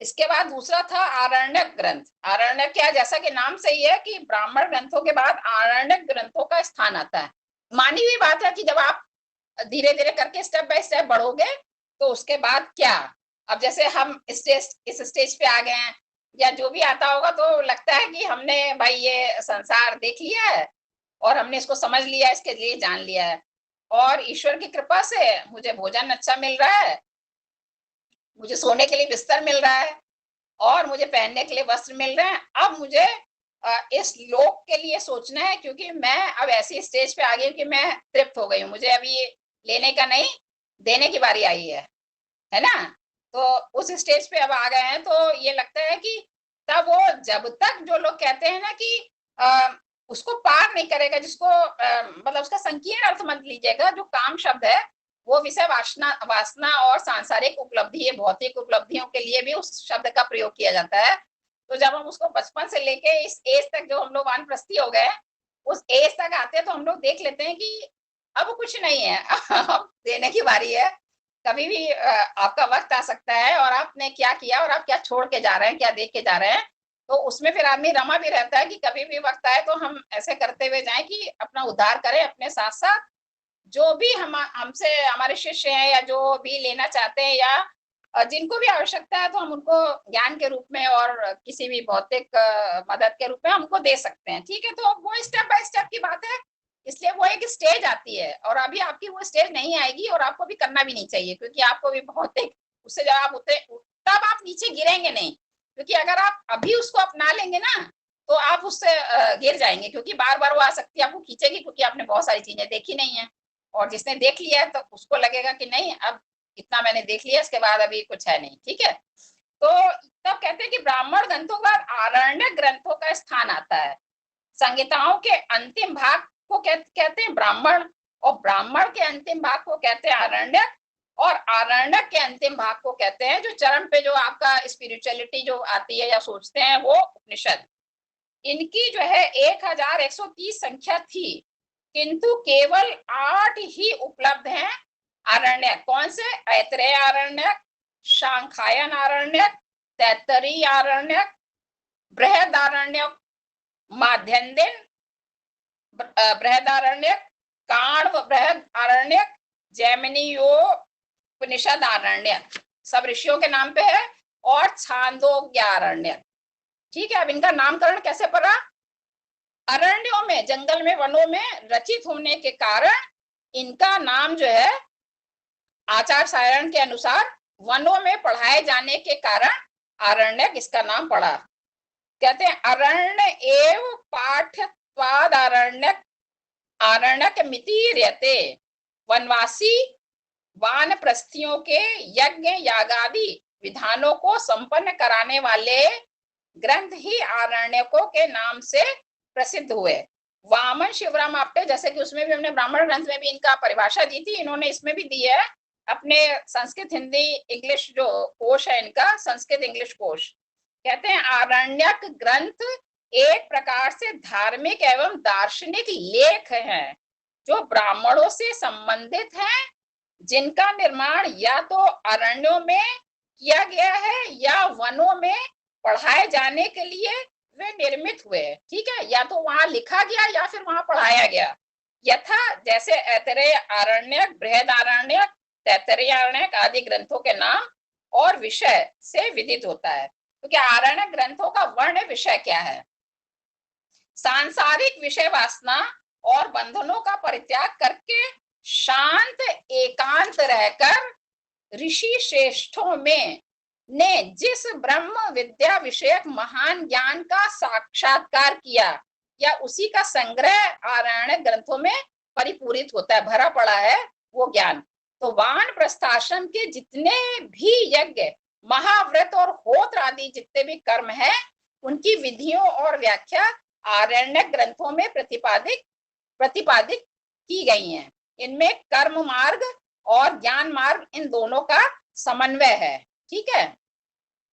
[SPEAKER 4] इसके बाद दूसरा था आरण्यक ग्रंथ। आरण्यक क्या, जैसा कि नाम से ही है कि ब्राह्मण ग्रंथों के बाद आरण्यक ग्रंथों का स्थान आता है। मानी हुई बात है कि जब आप धीरे धीरे करके स्टेप बाय स्टेप बढ़ोगे तो उसके बाद क्या, अब जैसे हम इस स्टेज पे आ गए हैं, या जो भी आता होगा तो लगता है कि हमने भाई ये संसार देख लिया है और हमने इसको समझ लिया, इसके लिए जान लिया है, और ईश्वर की कृपा से मुझे भोजन अच्छा मिल रहा है, मुझे सोने के लिए बिस्तर मिल रहा है, और मुझे पहनने के लिए वस्त्र मिल रहे हैं। अब मुझे इस लोक के लिए सोचना है, क्योंकि मैं अब ऐसी स्टेज पे आ गई हूँ कि मैं तृप्त हो गई हूँ, मुझे अभी ये लेने का नहीं, देने की बारी आई है ना। तो उस स्टेज पे अब आ गए हैं, तो ये लगता है कि तब वो, जब तक जो लोग कहते हैं ना कि उसको पार नहीं करेगा, जिसको मतलब उसका संकीर्ण अर्थ मत लीजिएगा, जो काम शब्द है वो विषय वासना और सांसारिक उपलब्धि, भौतिक उपलब्धियों के लिए भी उस शब्द का प्रयोग किया जाता है। तो जब हम उसको बचपन से लेके इस एज तक, जो हम लोग वानप्रस्थी हो गए, उस एज तक आते हैं, तो हम लोग देख लेते हैं कि अब कुछ नहीं है, अब देने की बारी है। कभी भी आपका वक्त आ सकता है, और आपने क्या किया और आप क्या छोड़ के जा रहे हैं, क्या देख के जा रहे हैं, तो उसमें फिर आदमी रमा भी रहता है कि कभी भी वक्त आए तो हम ऐसे करते हुए जाएं कि अपना उद्धार करें, अपने साथ साथ जो भी हमसे हमारे शिष्य हैं, या जो भी लेना चाहते हैं, या जिनको भी आवश्यकता है, तो हम उनको ज्ञान के रूप में और किसी भी भौतिक मदद के रूप में हमको दे सकते हैं। ठीक है, तो वो स्टेप बाय स्टेप की बात है। इसलिए वो एक स्टेज आती है, और अभी आपकी वो स्टेज नहीं आएगी, और आपको भी करना भी नहीं चाहिए, क्योंकि आपको भी भौतिक उससे जब आप उतरे, तब आप नीचे गिरेंगे नहीं, क्योंकि अगर आप अभी उसको अपना लेंगे ना, तो आप उससे गिर जाएंगे, क्योंकि बार बार वो आसक्ति आपको खींचेगी, क्योंकि आपने बहुत सारी चीजें देखी नहीं है, और जिसने देख लिया है तो उसको लगेगा कि नहीं, अब इतना मैंने देख लिया, इसके बाद अभी कुछ है नहीं। ठीक है, तो तब कहते हैं कि ब्राह्मण ग्रंथों का आरण्य ग्रंथों का स्थान आता है। संहिताओं के अंतिम भाग को कहते हैं ब्राह्मण, और ब्राह्मण के अंतिम भाग को कहते हैं आरण्यक, और आरण्यक के अंतिम भाग को कहते हैं, जो चरम पे जो आपका स्पिरिचुअलिटी जो आती है या सोचते हैं, वो उपनिषद। इनकी जो है 1130 संख्या थी, किंतु केवल 8 ही उपलब्ध हैं आरण्यक। कौन से? ऐतरेय आरण्यक, शांखायन आरण्यक, तैत्तरीय आरण्यक, बृहदारण्यक, माध्यन्दिन बृहदारण्यक, काण्व बृहद आरण्यक, जैमिनीयोपनिषद आरण्यक, सब ऋषियों के नाम पे है, और छांदोग्य आरण्यक। ठीक है, अब इनका नामकरण कैसे पड़ा? अरण्यों में, जंगल में, वनों में रचित होने के कारण इनका नाम जो है, आचार सारण के अनुसार वनों में पढ़ाए जाने के कारण आरण्यक इसका नाम पड़ा। कहते हैं अरण्य एव पाठ्यत्वाद आरण्यक, आरण्यक मिति रहते, वनवासी वानप्रस्थियों के यज्ञ यागादि विधानों को संपन्न कराने वाले ग्रंथ ही आरण्यकों के नाम से प्रसिद्ध हुए। वामन शिवराम आप्टे, जैसे कि उसमें भी हमने ब्राह्मण ग्रंथ में भी इनका परिभाषा दी थी, इन्होंने इसमें भी दी है अपने संस्कृत हिंदी इंग्लिश जो कोश है इनका, संस्कृत इंग्लिश कोश। कहते हैं आरण्यक ग्रंथ एक प्रकार से धार्मिक एवं दार्शनिक लेख हैं, जो ब्राह्मणों से संबंधित हैं, जिनका निर्माण या तो अरण्यों में किया गया है या वनों में पढ़ाए जाने के लिए वे निर्मित हुए। ठीक है, या तो वहां लिखा गया या फिर वहां पढ़ाया गया। यथा जैसे ऐतरेय आरण्यक, बृहद आरण्यक, तैत्तरीय आरण्यक आदि ग्रंथों के नाम और विषय से विदित होता है। क्योंकि आरण्यक ग्रंथों का वर्ण विषय क्या है? सांसारिक विषय वासना और बंधनों का परित्याग करके शांत एकांत रहकर ऋषि श्रेष्ठों में ने जिस ब्रह्म विद्या विषयक महान ज्ञान का साक्षात्कार किया, या उसी का संग्रह आरण्यक ग्रंथों में परिपूरित होता है, भरा पड़ा है वो ज्ञान। तो वानप्रस्थाश्रम के जितने भी यज्ञ, महाव्रत और होत्र आदि जितने भी कर्म है, उनकी विधियों और व्याख्या आरण्यक ग्रंथों में प्रतिपादित की गई हैं। इनमें कर्म मार्ग और ज्ञान मार्ग, इन दोनों का समन्वय है। ठीक है,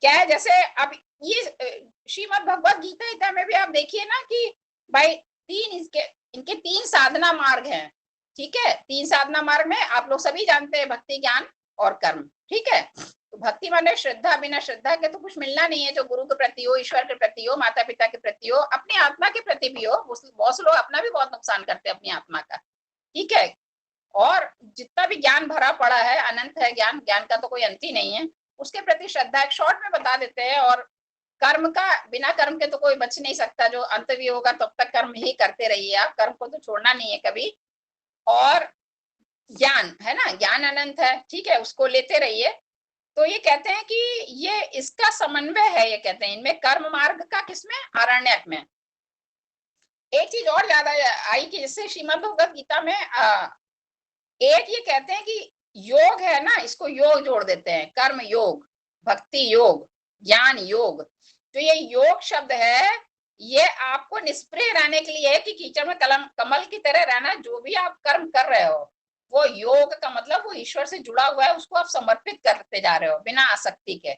[SPEAKER 4] क्या है, जैसे अब ये श्रीमद् भगवत गीता में भी आप देखिए ना कि भाई इनके तीन साधना मार्ग हैं। ठीक है, तीन साधना मार्ग में आप लोग सभी जानते हैं, भक्ति, ज्ञान और कर्म। ठीक है, तो भक्ति माने श्रद्धा, बिना श्रद्धा के तो कुछ मिलना नहीं है, जो गुरु के प्रति हो, ईश्वर के प्रति हो, माता पिता के प्रति हो, अपनी आत्मा के प्रति भी हो। बहुत लोग अपना भी बहुत नुकसान करते हैं अपनी आत्मा का। ठीक है, और जितना भी ज्ञान भरा पड़ा है, अनंत है ज्ञान, ज्ञान का तो कोई अंत ही नहीं है। उसके प्रति श्रद्धा एक शॉर्ट में बता देते हैं। और कर्म का, बिना कर्म के तो कोई बच नहीं सकता, जो अंत भी होगा तब तक कर्म ही करते रहिए आप, कर्म को तो छोड़ना नहीं है कभी। और ज्ञान है ना, ज्ञान अनंत है, ठीक है, उसको लेते रहिए। तो ये कहते हैं कि ये इसका समन्वय है, ये कहते हैं इनमें कर्म मार्ग का, किसमें, आरण्यक में। एक चीज और याद आई कि जैसे श्रीमद् भगवद गीता में एक ये कहते हैं कि योग है ना, इसको योग जोड़ देते हैं, कर्म योग, भक्ति योग, ज्ञान योग। तो ये योग शब्द है, ये आपको निष्प्रिय रहने के लिए है कि कीचड़ में कमल की तरह रहना। जो भी आप कर्म कर रहे हो वो योग का मतलब वो ईश्वर से जुड़ा हुआ है, उसको आप समर्पित करते जा रहे हो बिना आसक्ति के,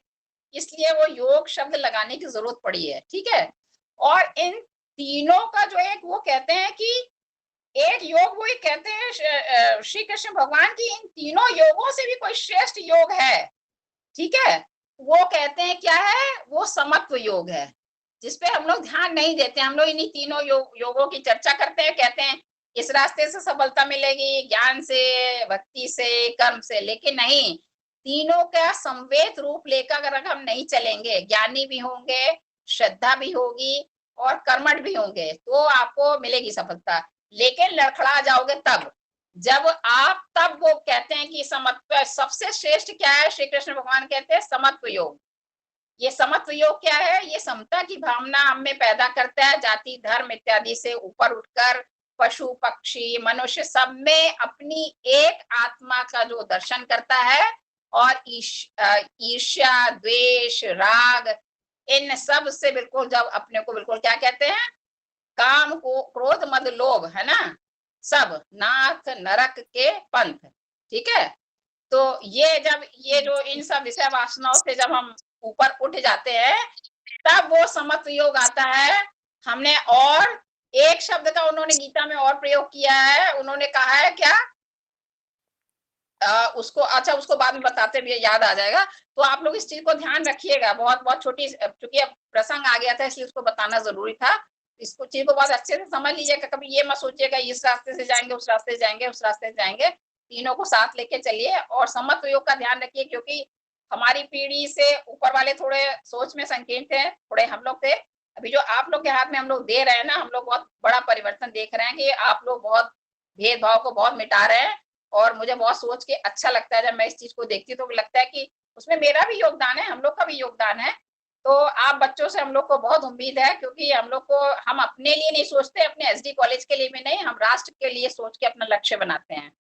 [SPEAKER 4] इसलिए वो योग शब्द लगाने की जरूरत पड़ी है, ठीक है। और इन तीनों का जो एक वो कहते हैं कि एक योग, वो कहते हैं श्री कृष्ण भगवान की इन तीनों योगों से भी कोई श्रेष्ठ योग है, ठीक है। वो कहते हैं क्या है, वो समत्व योग है, जिसपे हम लोग ध्यान नहीं देते। हम लोग इन्हीं तीनों योगों की चर्चा करते हैं, कहते हैं इस रास्ते से सफलता मिलेगी, ज्ञान से, भक्ति से, कर्म से, लेकिन नहीं, तीनों का संवेद रूप लेकर अगर हम नहीं चलेंगे, ज्ञानी भी होंगे, श्रद्धा भी होगी और कर्मठ भी होंगे, तो आपको मिलेगी सफलता। लेकिन लड़खड़ा जाओगे तब, जब आप, तब वो कहते हैं कि समत्व सबसे श्रेष्ठ क्या है, श्री कृष्ण भगवान कहते हैं समत्व योग। ये समत्व योग क्या है, ये समता की भावना हम में पैदा करता है, जाति धर्म इत्यादि से ऊपर उठकर पशु पक्षी मनुष्य सब में अपनी एक आत्मा का जो दर्शन करता है, और ईर्ष्या द्वेष राग इन सब से बिल्कुल, जब अपने को बिल्कुल क्या कहते हैं, काम को क्रोध मद लोभ है ना, सब नाथ नरक के पंथ, ठीक है। तो ये जब ये जो इन सब विषय वासनाओं से जब हम ऊपर उठ जाते हैं, तब वो समत्व योग आता है। हमने और एक शब्द का उन्होंने गीता में और प्रयोग किया है, उन्होंने कहा है क्या, उसको, अच्छा उसको बाद में बताते भी याद आ जाएगा। तो आप लोग इस चीज को ध्यान रखिएगा, बहुत बहुत छोटी, चूंकि अब प्रसंग आ गया था इसलिए उसको बताना जरूरी था। इसको चीज को बहुत अच्छे से समझ लीजिएगा, कभी ये मत सोचिएगा इस रास्ते से जाएंगे, उस रास्ते से जाएंगे, उस रास्ते से जाएंगे, तीनों को साथ लेके चलिए। और समत्व योग का ध्यान रखिए, क्योंकि हमारी पीढ़ी से ऊपर वाले थोड़े सोच में संकीर्ण थे, थोड़े हम लोग थे। अभी जो आप लोग के हाथ में हम लोग दे रहे हैं ना, हम लोग बहुत बड़ा परिवर्तन देख रहे हैं कि आप लोग बहुत भेदभाव को बहुत मिटा रहे हैं। और मुझे बहुत सोच के अच्छा लगता है, जब मैं इस चीज को देखती हूँ तो लगता है कि उसमें मेरा भी योगदान है, हम लोग का भी योगदान है। तो आप बच्चों से हम लोग को बहुत उम्मीद है, क्योंकि हम लोग को, हम अपने लिए नहीं सोचते, अपने एसडी कॉलेज के लिए भी नहीं, हम राष्ट्र के लिए सोच के अपना लक्ष्य बनाते हैं,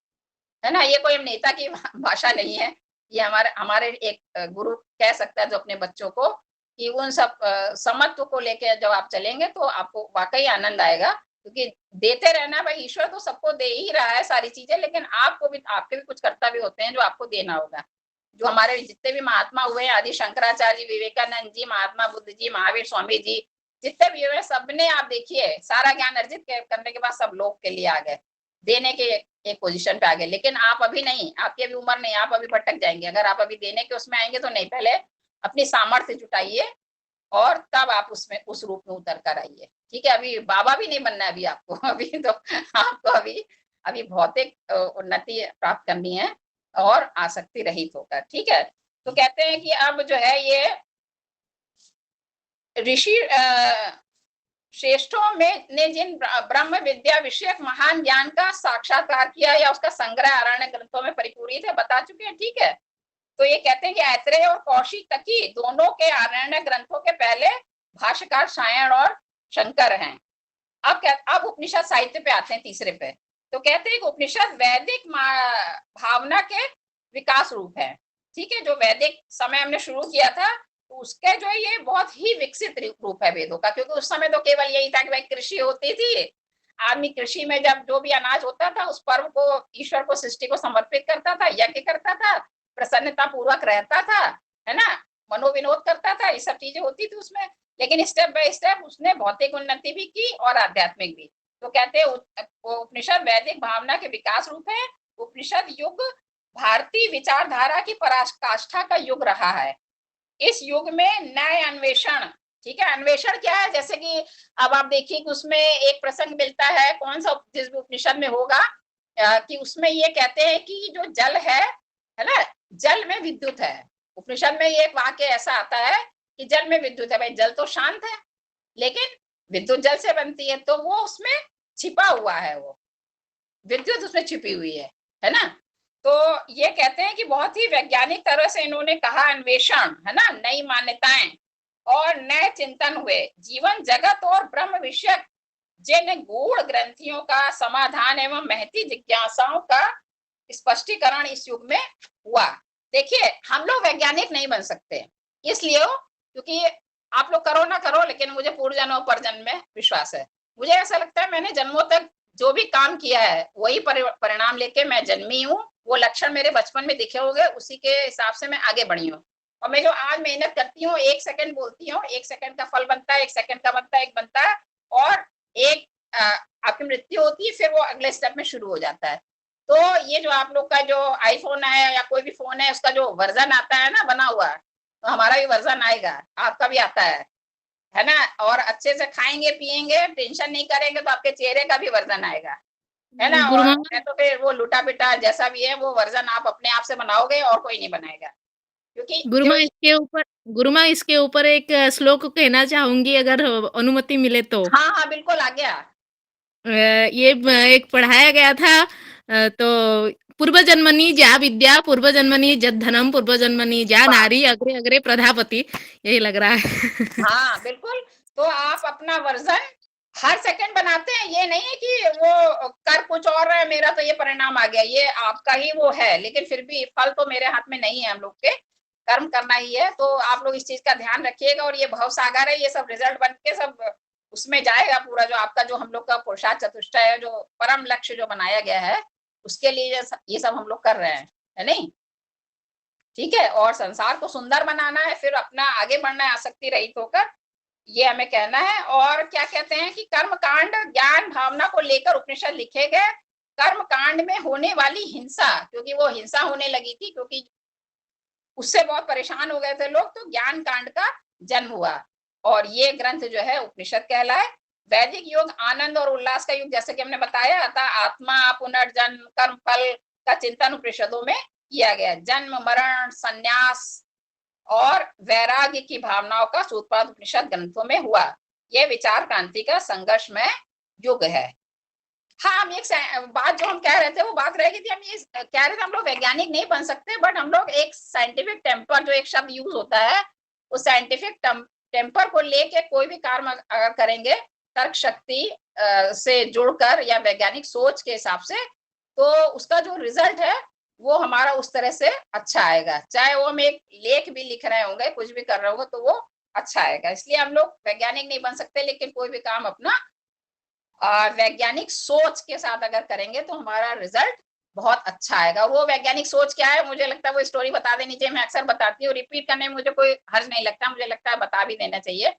[SPEAKER 4] है ना। ये कोई हम नेता की भाषा नहीं है, ये हमारे एक गुरु कह सकता है जो अपने बच्चों को, कि उन सब समत्व को लेकर जब आप चलेंगे तो आपको वाकई आनंद आएगा। क्योंकि देते रहना, भाई ईश्वर तो सबको दे ही रहा है सारी चीजें, लेकिन आपको भी, आपके भी कुछ कर्तव्य होते हैं जो आपको देना होगा। जो हमारे जितने भी महात्मा हुए हैं, आदि शंकराचार्य जी, विवेकानंद जी, महात्मा बुद्ध जी, महावीर स्वामी जी, जितने भी हुए सबने, आप देखिए सारा ज्ञान अर्जित करने के बाद सब लोग के लिए आ गए, देने के एक पोजीशन पे आ गए। लेकिन आप अभी नहीं, आपकी अभी उम्र नहीं, आप अभी भटक जाएंगे। अगर आप अभी देने के उसमें आएंगे तो नहीं, पहले अपनी सामर्थ्य जुटाइए और तब आप उसमें उस रूप में उतर कर आइए, ठीक है। अभी बाबा भी नहीं बनना है अभी आपको, अभी तो आपको अभी भौतिक उन्नति प्राप्त करनी है और आसक्ति रहित होकर, ठीक है। तो कहते हैं कि अब जो है ये ऋषि श्रेष्ठों में ने जिन ब्रह्म विद्या विषयक महान ज्ञान का साक्षात्कार किया या उसका संग्रह अरण्य ग्रंथों में परिपूरित है, बता चुके हैं, ठीक है। तो ये कहते हैं कि ऐत्रेय और कौशिक तकी दोनों के अरण्य ग्रंथों के पहले भाष्यकार सायण और शंकर हैं। अब उपनिषद साहित्य पे आते हैं, तीसरे पे। तो कहते हैं कि उपनिषद वैदिक भावना के विकास रूप है, ठीक है। जो वैदिक समय हमने शुरू किया था, तो उसके जो ये बहुत ही विकसित रूप है वेदों का। क्योंकि उस समय तो केवल यही था कि भाई कृषि होती थी, आदमी कृषि में जब जो भी अनाज होता था उस पर्व को, ईश्वर को, सृष्टि को समर्पित करता था, यज्ञ करता था, प्रसन्नता पूर्वक रहता था, है ना, मनोविनोद करता था, ये सब चीजें होती थी उसमें। लेकिन स्टेप बाय स्टेप उसने भौतिक उन्नति भी की और आध्यात्मिक भी। तो कहते हैं उपनिषद वैदिक भावना के विकास रूप है। उपनिषद युग भारतीय विचारधारा की पराकाष्ठा का युग रहा है। इस युग में नए अन्वेषण, ठीक है। अन्वेषण क्या है, जैसे कि अब आप देखिए कि उसमें एक प्रसंग मिलता है, कौन सा, जिस उपनिषद में होगा कि उसमें ये कहते हैं कि जो जल है ना, जल में विद्युत है, उपनिषद में ये एक वाक्य ऐसा आता है कि जल में विद्युत है। भाई जल तो शांत है, लेकिन विद्युत जल से बनती है, तो वो उसमें छिपा हुआ है, वो विद्युत उसमें छिपी हुई है ना। तो ये कहते हैं कि बहुत ही वैज्ञानिक तरह से इन्होंने कहा, अन्वेषण है ना, नई मान्यताएं और नए चिंतन हुए, जीवन जगत और ब्रह्म विषयक जिन गूढ़ ग्रंथियों का समाधान एवं महती जिज्ञासाओं का स्पष्टीकरण इस युग में हुआ। देखिए, हम लोग वैज्ञानिक नहीं बन सकते, इसलिए क्योंकि आप लोग करो ना करो, लेकिन मुझे पूर्व जन्म और परजन्म में विश्वास है। मुझे ऐसा लगता है मैंने जन्मों तक जो भी काम किया है वही परिणाम लेके मैं जन्मी हूँ। वो लक्षण मेरे बचपन में दिखे होंगे, उसी के हिसाब से मैं आगे बढ़ी हूँ। और मैं जो आज मेहनत करती हूँ, 1 सेकंड बोलती हूँ, 1 सेकंड का फल बनता है, 1 सेकंड का बनता है, एक बनता है, और एक आपकी मृत्यु होती है, फिर वो अगले स्टेप में शुरू हो जाता है। तो ये जो आप लोग का जो आईफोन है या कोई भी फोन है, उसका जो वर्जन आता है ना बना हुआ, तो हमारा भी वर्जन आएगा, आपका भी आता है ना। और अच्छे से खाएंगे पिएंगे, टेंशन नहीं करेंगे, तो आपके चेहरे का भी वर्जन आएगा, है ना।
[SPEAKER 5] गुरु
[SPEAKER 4] और
[SPEAKER 5] माँ
[SPEAKER 4] मैं तो फिर वो लूटा पिटा जैसा भी है वो वर्जन आप अपने आप से बनाओगे, और कोई नहीं बनाएगा, क्योंकि
[SPEAKER 5] गुरु
[SPEAKER 4] जो
[SPEAKER 5] माँ इसके ऊपर एक श्लोक कहना चाहूंगी, अगर अनुमति मिले तो।
[SPEAKER 4] हाँ हाँ बिल्कुल आ गया।
[SPEAKER 5] ये एक पढ़ाया गया था, तो पूर्व जन्मनि जा विद्या, पूर्व जन्मनि जद धनम, पूर्व जन्मनि जा नारी, अग्रे अग्रे प्रधापति, यही लग रहा है।
[SPEAKER 4] हाँ बिल्कुल। तो आप अपना वर्जन हर सेकंड बनाते हैं, ये नहीं है कि वो कर कुछ और रहा है, मेरा तो ये परिणाम आ गया, ये आपका ही वो है, लेकिन फिर भी फल तो मेरे हाथ में नहीं है, हम लोग के कर्म करना ही है। तो आप लोग इस चीज का ध्यान रखिएगा। और ये भव सागर है, ये सब रिजल्ट बन के सब उसमें जाएगा पूरा, जो आपका जो हम लोग का पुरुषार्थ चतुष्टय है, जो परम लक्ष्य जो बनाया गया है, उसके लिए ये सब हम लोग कर रहे हैं, है नहीं। ठीक है। और संसार को सुंदर बनाना है, फिर अपना आगे बढ़ना है आसक्ति रहित होकर, ये हमें कहना है। और क्या कहते हैं कि कर्म कांड ज्ञान भावना को लेकर उपनिषद लिखे गए। कर्म कांड में होने वाली हिंसा, क्योंकि वो हिंसा होने लगी थी, क्योंकि उससे बहुत परेशान हो गए थे लोग, तो ज्ञान कांड का जन्म हुआ। और ये ग्रंथ जो है उपनिषद कहलाए। वैदिक युग आनंद और उल्लास का युग, जैसे कि हमने बताया, अतः आत्मा पुनर्जन्म कर्म फल का चिंतन उपनिषदों में किया गया। जन्म मरण संन्यास और वैराग्य की भावनाओं का सूत्रपात उपनिषद ग्रंथों में हुआ। यह विचार क्रांति का संघर्षमय युग है। हाँ, हम एक बात जो हम कह रहे थे वो बात रह गई थी। हम ये कह रहे थे हम लोग वैज्ञानिक नहीं बन सकते, बट हम लोग एक साइंटिफिक टेम्पर, जो एक शब्द यूज होता है, उस साइंटिफिक टेम्पर को लेके कोई भी कार्य अगर करेंगे तर्क शक्ति से जुड़कर या वैज्ञानिक सोच के हिसाब से, तो उसका जो रिजल्ट है वो हमारा उस तरह से अच्छा आएगा। चाहे वो हम एक लेख भी लिख रहे होंगे, कुछ भी कर रहे होंगे, तो वो अच्छा आएगा। इसलिए हम लोग वैज्ञानिक नहीं बन सकते, लेकिन कोई भी काम अपना वैज्ञानिक सोच के साथ अगर करेंगे तो हमारा रिजल्ट बहुत अच्छा आएगा। वो वैज्ञानिक सोच क्या है, मुझे लगता है वो स्टोरी बता देनी चाहिए। मैं अक्सर बताती हूँ, रिपीट करने में मुझे कोई हर्ज नहीं लगता, मुझे लगता है बता भी देना चाहिए,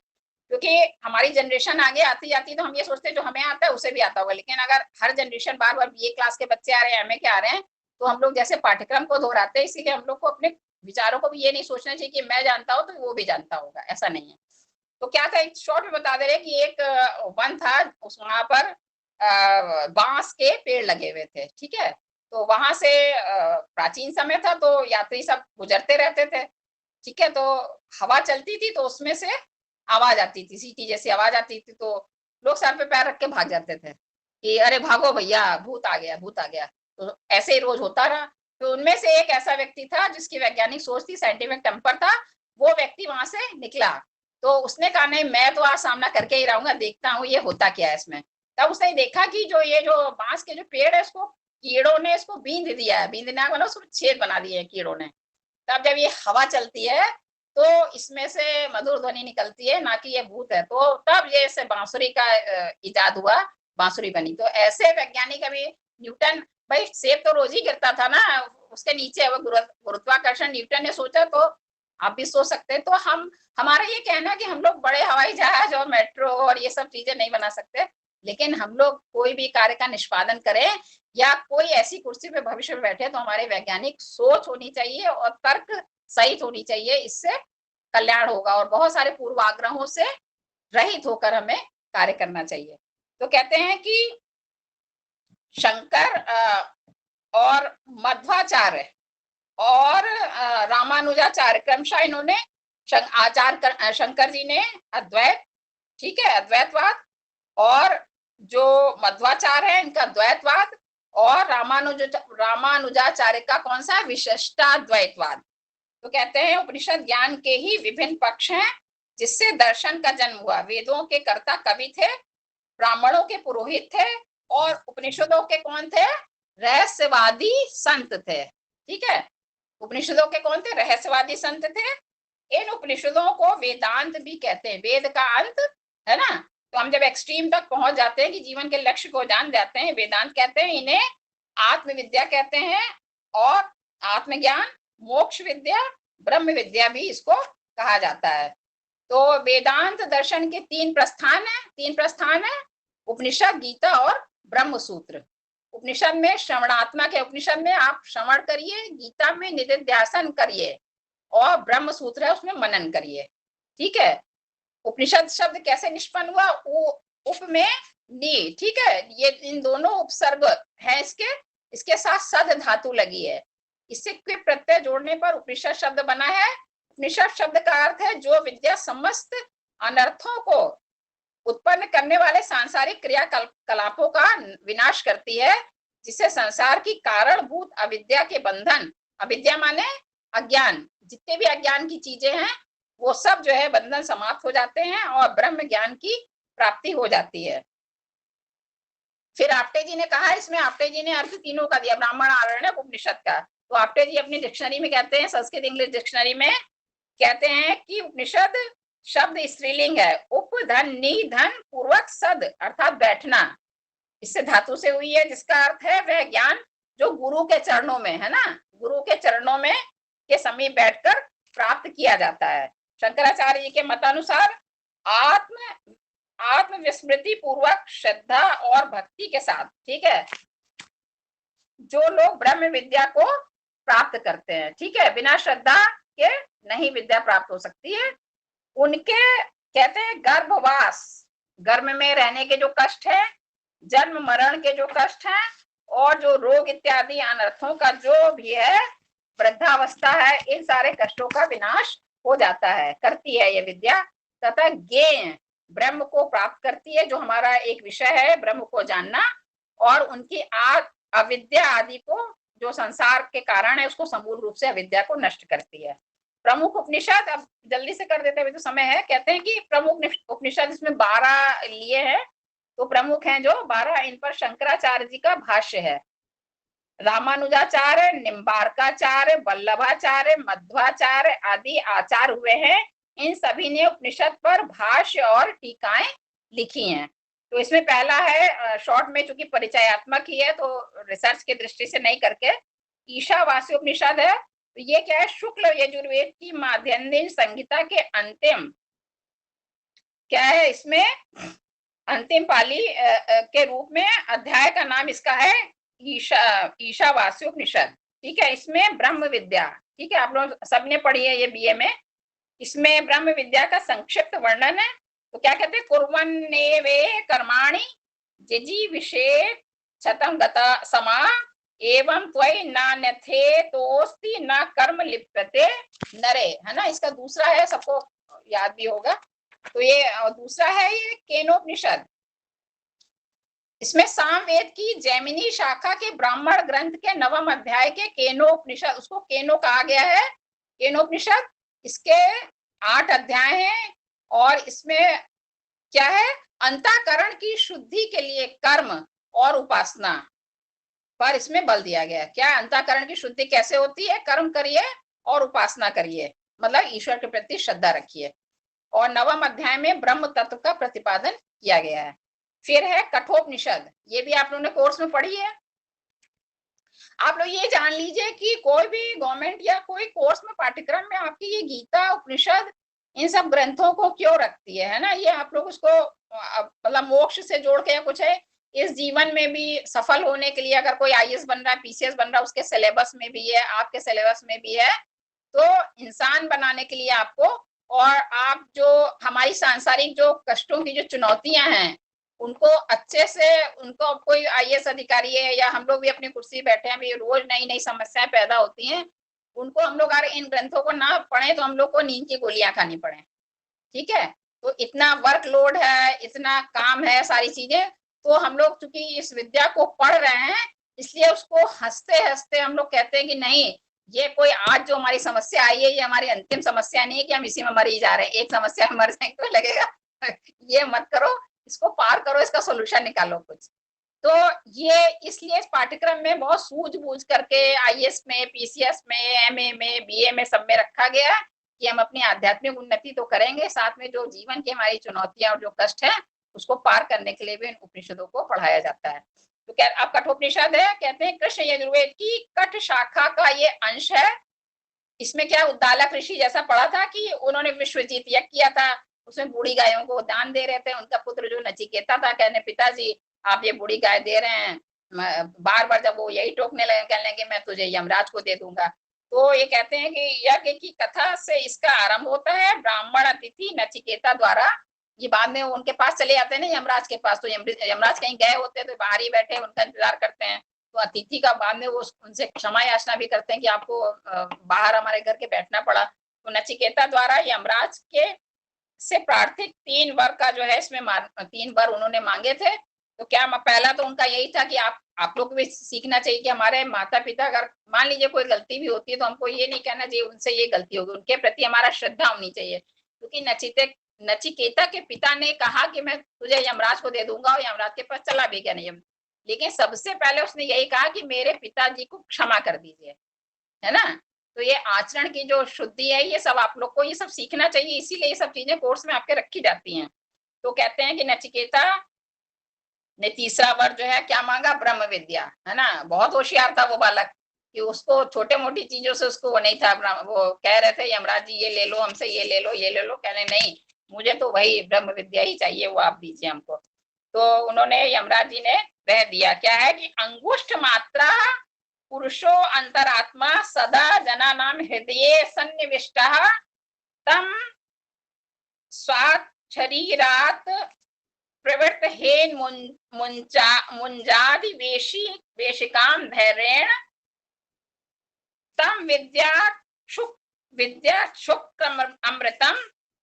[SPEAKER 4] क्योंकि हमारी जनरेशन आगे आती जाती, तो हम ये सोचते हैं जो हमें आता है उसे भी आता होगा। लेकिन अगर हर जनरेशन बार बार बीए क्लास के बच्चे आ रहे हैं, एमए के आ रहे हैं, तो हम लोग जैसे पाठ्यक्रम को दोहराते हैं। इसीलिए हम लोग को अपने विचारों को भी ये नहीं सोचना चाहिए कि मैं जानता हूँ तो वो भी जानता होगा, ऐसा नहीं है। तो क्या था, एक शॉर्ट में बता दे रहे कि एक वन था, उस वहां पर बांस के पेड़ लगे हुए थे, ठीक है। तो वहां से प्राचीन समय था, तो यात्री सब गुजरते रहते थे, ठीक है। तो हवा चलती थी, तो उसमें से आवाज आती थी, सीटी जैसी आवाज आती थी, तो लोग सर पे पैर रख के भाग जाते थे कि अरे भागो भैया, भूत आ गया, भूत आ गया। तो ऐसे ही रोज होता रहा। तो उनमें से एक ऐसा व्यक्ति था जिसकी वैज्ञानिक सोच थी, साइंटिफिक टेम्पर था, वो व्यक्ति वहां से निकला। तो उसने कहा नहीं, मैं तो आज सामना करके ही रहूंगा, देखता हूँ ये होता क्या है इसमें। तब उसने देखा कि जो ये जो बांस के जो पेड़ है, इसको कीड़ों ने इसको बींध दिया है, बींधना मतलब उसको छेद बना दिए हैं कीड़ों ने। तब जब ये हवा चलती है तो इसमें से मधुर ध्वनि निकलती है, ना कि ये भूत है। तो तब ये से बांसुरी का इजाद हुआ, बांसुरी बनी। तो ऐसे वैज्ञानिक, अभी न्यूटन, भाई सेब तो रोज ही गिरता था ना, उसके नीचे गुरुत्वाकर्षण न्यूटन ने सोचा, तो आप भी सोच सकते हैं। तो हमारा ये कहना कि हम लोग बड़े हवाई जहाज और मेट्रो और ये सब चीजें नहीं बना सकते, लेकिन हम लोग कोई भी कार्य का निष्पादन करें या कोई ऐसी कुर्सी पे भविष्य में बैठे, तो हमारे वैज्ञानिक सोच होनी चाहिए और तर्क सहित होनी चाहिए, इससे कल्याण होगा। और बहुत सारे पूर्वाग्रहों से रहित होकर हमें कार्य करना चाहिए। तो कहते हैं कि शंकर और मध्वाचार्य और रामानुजाचार्य, क्रमशः इन्होंने आचार्य शंकर जी ने अद्वैत, ठीक है, अद्वैतवाद, और जो मध्वाचार्य है इनका द्वैतवाद, और रामानुजाचार्य का कौन सा, विशिष्टाद्वैतवाद। तो कहते हैं उपनिषद ज्ञान के ही विभिन्न पक्ष हैं जिससे दर्शन का जन्म हुआ। वेदों के कर्ता कवि थे, ब्राह्मणों के पुरोहित थे, और उपनिषदों के कौन थे, रहस्यवादी संत थे। ठीक है, उपनिषदों के कौन थे, रहस्यवादी संत थे। इन उपनिषदों को वेदांत भी कहते हैं, वेद का अंत, है ना। तो हम जब एक्सट्रीम तक पहुंच जाते हैं कि जीवन के लक्ष्य को जान जाते हैं, वेदांत कहते हैं इन्हें, आत्मविद्या कहते हैं, और आत्मज्ञान, मोक्ष विद्या, ब्रह्म विद्या भी इसको कहा जाता है। तो वेदांत दर्शन के तीन प्रस्थान है, उपनिषद, गीता और ब्रह्म सूत्र। उपनिषद में श्रवणात्मक है, उपनिषद में आप श्रवण करिए, गीता में निधिध्यासन करिए, और ब्रह्म सूत्र है उसमें मनन करिए। ठीक है, उपनिषद शब्द कैसे निष्पन्न हुआ, उप में नी, ठीक है, ये इन दोनों उपसर्ग है, इसके साथ सद धातु लगी है, इससे कोई प्रत्यय जोड़ने पर उपनिषद शब्द बना है। उपनिषद शब्द का अर्थ है जो विद्या समस्त अनर्थों को उत्पन्न करने वाले सांसारिक क्रियाकलापों का विनाश करती है, जिससे संसार की कारणभूत अविद्या के बंधन, अविद्या माने अज्ञान, जितने भी अज्ञान की चीजें हैं वो सब जो है बंधन समाप्त हो जाते हैं और ब्रह्म ज्ञान की प्राप्ति हो जाती है। फिर आपटे जी ने कहा, इसमें आपटे जी ने अर्थ तीनों का दिया, ब्राह्मण, आरण्यक, उपनिषद का। तो आपटे जी अपनी डिक्शनरी में कहते हैं, संस्कृत इंग्लिश डिक्शनरी में कहते हैं कि उपनिषद शब्द स्त्रीलिंग है, उप धन नी धन पूर्वक सद अर्थात बैठना, इससे धातु से हुई है, जिसका अर्थ है वह ज्ञान जो गुरु के चरणों में, है ना, गुरु के चरणों में के समीप बैठकर प्राप्त किया जाता है। शंकराचार्य जी के मतानुसार आत्म विस्मृति पूर्वक श्रद्धा और भक्ति के साथ, ठीक है, जो लोग ब्रह्म विद्या को प्राप्त करते हैं, ठीक है, बिना श्रद्धा के नहीं विद्या प्राप्त हो सकती है। उनके कहते हैं गर्भवास, गर्भ में रहने के जो कष्ट है, जन्म मरण के जो कष्ट हैं, और जो रोग इत्यादि अनर्थों का जो भी है, वृद्धावस्था है, इन सारे कष्टों का विनाश हो जाता है, करती है ये विद्या, तथा ज्ञेय ब्रह्म को प्राप्त करती है, जो हमारा एक विषय है ब्रह्म को जानना, और उनकी अविद्या आदि को जो संसार के कारण है उसको समूल रूप से अविद्या को नष्ट करती है। प्रमुख उपनिषद, अब जल्दी से कर देते हैं, तो समय है, कहते हैं कि प्रमुख उपनिषद इसमें 12 लिए हैं, तो प्रमुख हैं जो 12, इन पर शंकराचार्य जी का भाष्य है। रामानुजाचार्य, निम्बार्काचार्य, वल्लभाचार्य, मध्वाचार्य आदि आचार्य हुए हैं, इन सभी ने उपनिषद पर भाष्य और टीकाएं लिखी हैं। तो इसमें पहला है, शॉर्ट में चूंकि परिचयात्मक ही है तो रिसर्च की दृष्टि से नहीं करके, ईशावास्य उपनिषद है। तो ये क्या है, शुक्ल यजुर्वेद की माध्यन्दिन संहिता के अंतिम क्या है, इसमें अंतिम पाली के रूप में अध्याय का नाम इसका है ईशावास्य उपनिषद। ठीक है, इसमें ब्रह्म विद्या, ठीक है, आप लोग सबने पढ़ी है ये बीए में, इसमें ब्रह्म विद्या का संक्षिप्त वर्णन है। तो क्या कहते हैं, कुर्वन्नेवे कर्माणि जिजी विषे छतम गता समा एवं त्वयि नान्यथे तोस्ति न कर्म लिप्यते नरे, है ना। इसका दूसरा है, सबको याद भी होगा, तो ये दूसरा है ये केनोपनिषद। इसमें सामवेद की जैमिनी शाखा के ब्राह्मण ग्रंथ के 9वें अध्याय के केनोपनिषद, उसको केनो कहा गया है, केनोपनिषद। इसके 8 अध्याय हैं, और इसमें क्या है, अंतःकरण की शुद्धि के लिए कर्म और उपासना पर इसमें बल दिया गया। क्या अंतःकरण की शुद्धि कैसे होती है, कर्म करिए और उपासना करिए, मतलब ईश्वर के प्रति श्रद्धा रखिए। और 9वें अध्याय में ब्रह्म तत्व का प्रतिपादन किया गया है। फिर है कठोपनिषद, ये भी आप लोगों ने कोर्स में पढ़ी है। आप लोग ये जान लीजिए कि कोई भी गवर्नमेंट या कोई कोर्स में पाठ्यक्रम में आपकी ये गीता, उपनिषद, इन सब ग्रंथों को क्यों रखती है ना, ये आप लोग उसको मतलब मोक्ष से जोड़ के या कुछ है, इस जीवन में भी सफल होने के लिए, अगर कोई आईएएस बन रहा है, पीसीएस बन रहा है, उसके सिलेबस में भी है, आपके सिलेबस में भी है। तो इंसान बनाने के लिए आपको, और आप जो हमारी सांसारिक जो कष्टों की जो चुनौतियां हैं उनको अच्छे से, उनको कोई आईएएस अधिकारी है या हम लोग भी अपनी कुर्सी बैठे हैं, भी रोज नई नई समस्याएं पैदा होती हैं, उनको हम लोग अगर इन ग्रंथों को ना पढ़े तो हम लोग को नींद की गोलियां खानी पड़े, ठीक है। तो इतना वर्कलोड है, इतना काम है, सारी चीजें, तो हम लोग चूंकि इस विद्या को पढ़ रहे हैं इसलिए उसको हंसते हंसते हम लोग कहते हैं कि नहीं, ये कोई आज जो हमारी समस्या आई है ये हमारी अंतिम समस्या नहीं है कि हम इसी में मर ही जा रहे हैं, एक समस्या में मर जाएंगे तो लगेगा ये मत करो, इसको पार करो, इसका सोल्यूशन निकालो कुछ। तो ये इसलिए इस पाठ्यक्रम में बहुत सूझबूझ करके आईएएस में, पीसीएस में, एमए में, बीए में सब में रखा गया कि हम अपनी आध्यात्मिक उन्नति तो करेंगे, साथ में जो जीवन की हमारी चुनौतियां और जो कष्ट है उसको पार करने के लिए भी इन उपनिषदों को पढ़ाया जाता है। तो क्या अब कठोपनिषद है, कहते हैं कृष्ण यजुर्वेद की कठ शाखा का ये अंश है। इसमें क्या उद्दालक ऋषि जैसा पढ़ा था कि उन्होंने विश्वजीत यज्ञ किया था, उसमें बूढ़ी गायों को दान दे रहे थे। उनका पुत्र जो नचिकेता था कहने पिताजी आप ये बूढ़ी गाय दे रहे हैं, बार बार जब वो यही टोकने लगे कहने लगे मैं तुझे यमराज को दे दूंगा। तो ये कहते हैं कि यज्ञ की कथा से इसका आरंभ होता है। ब्राह्मण अतिथि नचिकेता द्वारा, ये बाद में उनके पास चले जाते हैं ना यमराज के पास, तो यमराज कहीं गए होते हैं तो बाहर ही बैठे उनका इंतजार करते हैं। तो अतिथि का बाद में वो उनसे क्षमा याचना भी करते हैं कि आपको बाहर हमारे घर के बैठना पड़ा। तो नचिकेता द्वारा यमराज के से प्रार्थित 3 वर का जो है इसमें 3 वर उन्होंने मांगे थे। तो क्या पहला तो उनका यही था कि आप लोग को भी सीखना चाहिए कि हमारे माता पिता अगर मान लीजिए कोई गलती भी होती है तो हमको ये नहीं कहना चाहिए उनसे ये गलती होगी, उनके प्रति हमारा श्रद्धा होनी चाहिए। क्योंकि नचिकेता के पिता ने कहा कि मैं तुझे यमराज को दे दूंगा और यमराज के पास चला भी गया नहीं, लेकिन सबसे पहले उसने यही कहा कि मेरे पिताजी को क्षमा कर दीजिए, है ना। तो ये आचरण की जो शुद्धि है ये सब आप लोग को ये सब सीखना चाहिए, इसीलिए ये सब चीजें कोर्स में आपके रखी जाती हैं। तो कहते हैं कि नचिकेता ने तीसरा वर जो है क्या मांगा, ब्रह्म विद्या, है ना। बहुत होशियार था वो बालक कि उसको छोटे मोटी चीजों से उसको वो नहीं था। वो कह रहे थे यमराज जी ये ले लो हमसे, ये ले लो, ये ले लो, कहने नहीं मुझे तो वही ब्रह्म विद्या ही चाहिए, वो आप दीजिए हमको। तो उन्होंने यमराज जी ने वह दिया, क्या है कि अंगुष्ठ मात्रा पुरुषो अंतरात्मा सदा जना नाम हृदय सन्निविष्टः तम स्वाच्छरीरात प्रवृत्त हेन मुंजादि वेशिकाम धैर्येण तम विद्याक्षुक अमृतम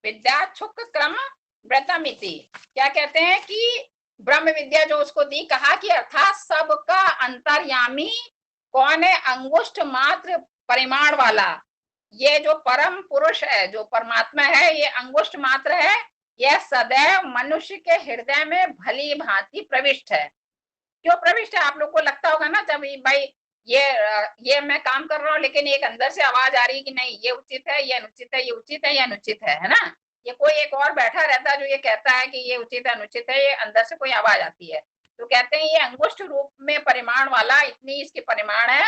[SPEAKER 4] विद्याक्षुक क्रम व्रतमिति। क्या कहते हैं कि ब्रह्म विद्या जो उसको दी, कहा कि अर्थात सबका अंतर्यामी कौन है, अंगुष्ठ मात्र परिमाण वाला ये जो परम पुरुष है, जो परमात्मा है, ये अंगुष्ठ मात्र है, यह सदैव मनुष्य के हृदय में भली भांति प्रविष्ट है। क्यों प्रविष्ट है, आप लोग को लगता होगा ना जब भाई ये मैं काम कर रहा हूँ लेकिन एक अंदर से आवाज आ रही है कि नहीं ये उचित है, ये अनुचित है, ये उचित है, ये अनुचित है ना। ये कोई एक और बैठा रहता है जो ये कहता है कि ये उचित है अनुचित है, ये अंदर से कोई आवाज आती है। तो कहते हैं ये अंगुष्ठ रूप में परिमाण वाला, इतनी इसकी परिमाण है,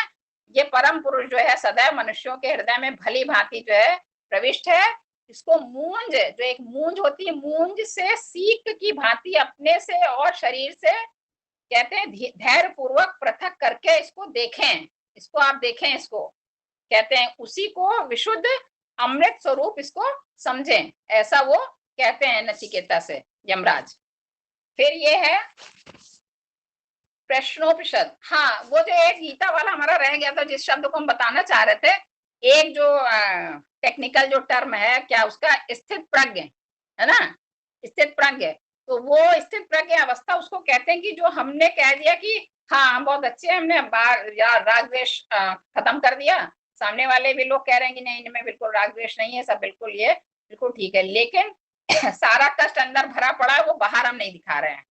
[SPEAKER 4] ये परम पुरुष जो है सदैव मनुष्यों के हृदय में भली भांति जो है प्रविष्ट है। इसको मूंज, जो एक मूंज होती है, मूंज से सीख की भांति अपने से और शरीर से कहते हैं धैर्य पूर्वक पृथक करके इसको देखें, इसको आप देखें, इसको कहते हैं उसी को विशुद्ध अमृत स्वरूप इसको समझें, ऐसा वो कहते हैं नचिकेता से यमराज। फिर ये है प्रश्नोपनिषद। हाँ, वो जो एक गीता वाला हमारा रह गया था जिस शब्द को हम बताना चाह रहे थे, एक जो टेक्निकल जो टर्म है क्या उसका, स्थित प्रज्ञ है ना, स्थित प्रज्ञ। तो वो स्थित प्रज्ञ अवस्था उसको कहते हैं कि जो हमने कह दिया कि हाँ हम बहुत अच्छे हैं, हमने राग द्वेष खत्म कर दिया, सामने वाले भी लोग कह रहे हैं कि नहीं इनमें बिल्कुल राग द्वेष नहीं है, सब बिल्कुल ये बिल्कुल ठीक है, लेकिन सारा कष्ट अंदर भरा पड़ा है, वो बाहर हम नहीं दिखा रहे हैं।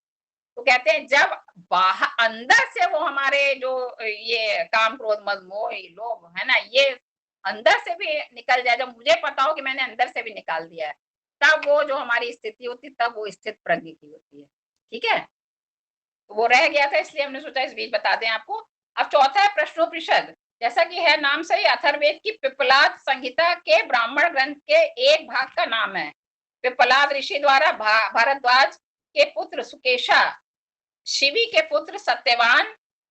[SPEAKER 4] तो कहते हैं जब बाहर अंदर से वो हमारे जो ये काम क्रोध मद मोह लोभ है ना, ये अंदर से भी निकल जाए, जब मुझे पता हो कि मैंने अंदर से भी निकाल दिया है, तब वो जो हमारी स्थिति होती है तब वो स्थित प्रज्ञ की होती है। ठीक है, तो वो रह गया था इसलिए हमने सोचा इस बीच बता दें आपको। अब चौथा है प्रश्नोपनिषद, जैसा कि है नाम से ही अथर्ववेद की पिप्पलाद संहिता के ब्राह्मण ग्रंथ के एक भाग का नाम है। पिप्पलाद ऋषि द्वारा भारद्वाज के पुत्र सुकेशा, शिवी के पुत्र सत्यवान,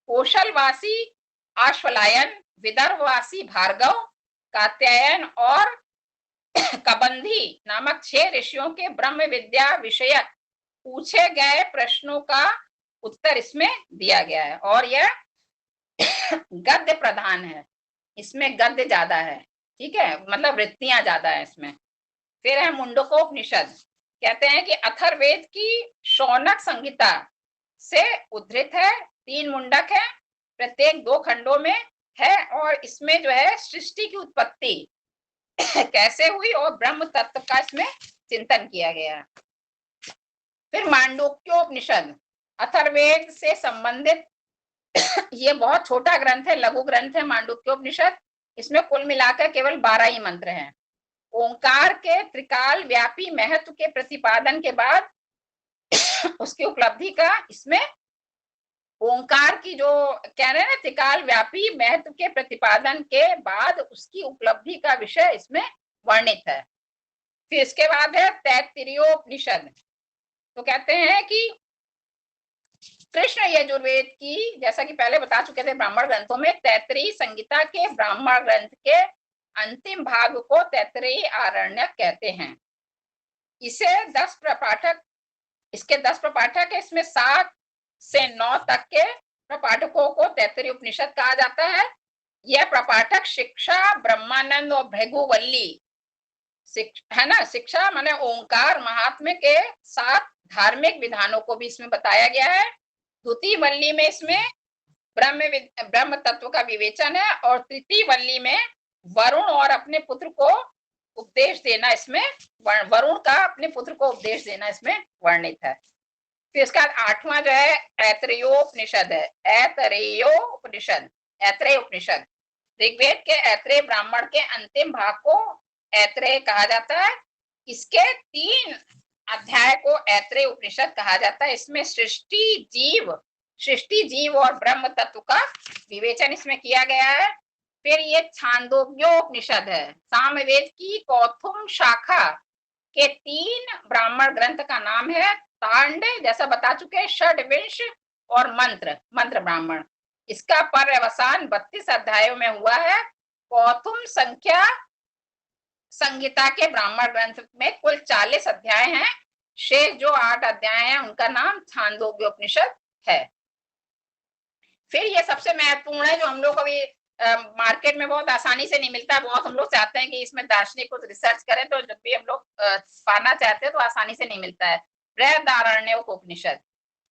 [SPEAKER 4] कौशलवासी आश्वलायन, विदर्भवासी भार्गव, कात्यायन और कबंधी नामक 6 ऋषियों के ब्रह्म विद्या विषयक पूछे गए प्रश्नों का उत्तर इसमें दिया गया है, और यह गद्य प्रधान है। इसमें गद्य ज्यादा है, ठीक है, मतलब वृत्तियां ज्यादा है इसमें। फिर है मुंडकोपनिषद, कहते हैं कि अथर्ववेद की शौनक संहिता से उद्धृत है, 3 मुंडक है, प्रत्येक 2 खंडों में है, और इसमें जो है सृष्टि की उत्पत्ति कैसे हुई और ब्रह्म तत्व का इसमें चिंतन किया गया। फिर मांडूक्योपनिषद, अथर्ववेद से संबंधित ये बहुत छोटा ग्रंथ है, लघु ग्रंथ है मांडूक्योपनिषद। इसमें कुल मिलाकर केवल 12 ही मंत्र हैं। ओंकार के त्रिकाल व्यापी महत्व के प्रतिपादन के बाद उसकी उपलब्धि का इसमें ओंकार की जो कह रहे हैं ना, त्रिकाल व्यापी महत्व के प्रतिपादन के बाद उसकी उपलब्धि का विषय इसमें वर्णित है। फिर इसके बाद है तैत्तिरीयोपनिषद, तो कहते हैं कि कृष्ण यजुर्वेद की, जैसा कि पहले बता चुके थे ब्राह्मण ग्रंथों में, तैत्तिरीय संहिता के ब्राह्मण ग्रंथ के अंतिम भाग को तैत्तिरीय आरण्यक कहते हैं। इसे 10 प्रपाठक, इसके 10 प्रपाठक है, इसमें 7 से 9 तक के प्रपाठकों को तैत्तिरीय उपनिषद कहा जाता है। यह प्रपाठक शिक्षा, ब्रह्मानंद और भृगुवल्ली है ना, शिक्षा माने ओंकार महात्म्य के 7 धार्मिक विधानों को भी इसमें बताया गया है। द्वितीय वल्ली में इसमें ब्रह्म तत्व का विवेचन है, और तृतीय वल्ली में वरुण और अपने पुत्र को उपदेश देना, इसमें वरुण का अपने पुत्र को उपदेश देना इसमें वर्णित है। फिर इसका 8वां जो है ऐतरेयोपनिषद है, ऐतरेयोपनिषद, ऐतरेय उपनिषद। ऋग्वेद के ऐतरेय ब्राह्मण के अंतिम भाग को ऐतरेय कहा जाता है। इसके 3 अध्याय को ऐतरेय उपनिषद कहा जाता है। इसमें सृष्टि, जीव और ब्रह्म तत्व का विवेचन इसमें किया गया है। फिर ये छांदोग्योपनिषद है, सामवेद की कौथुम शाखा के 3 ब्राह्मण ग्रंथ का नाम है। तांडे जैसा बता चुके, षड्विंश और मंत्र ब्राह्मण। इसका पर्यवसान 32 अध्यायों में हुआ है। कौथुम संहिता के ब्राह्मण ग्रंथ में कुल 40 अध्याय हैं। शेष जो 8 अध्याय हैं उनका नाम छांदोग्योपनिषद है। फिर ये सबसे महत्वपूर्ण है, जो हम लोग अभी मार्केट में बहुत आसानी से नहीं मिलता। बहुत हम लोग चाहते हैं कि इसमें दार्शनिक कुछ रिसर्च करें, तो जब भी हम लोग पाना चाहते हैं तो आसानी से नहीं मिलता है। बृहदारण्यक उपनिषद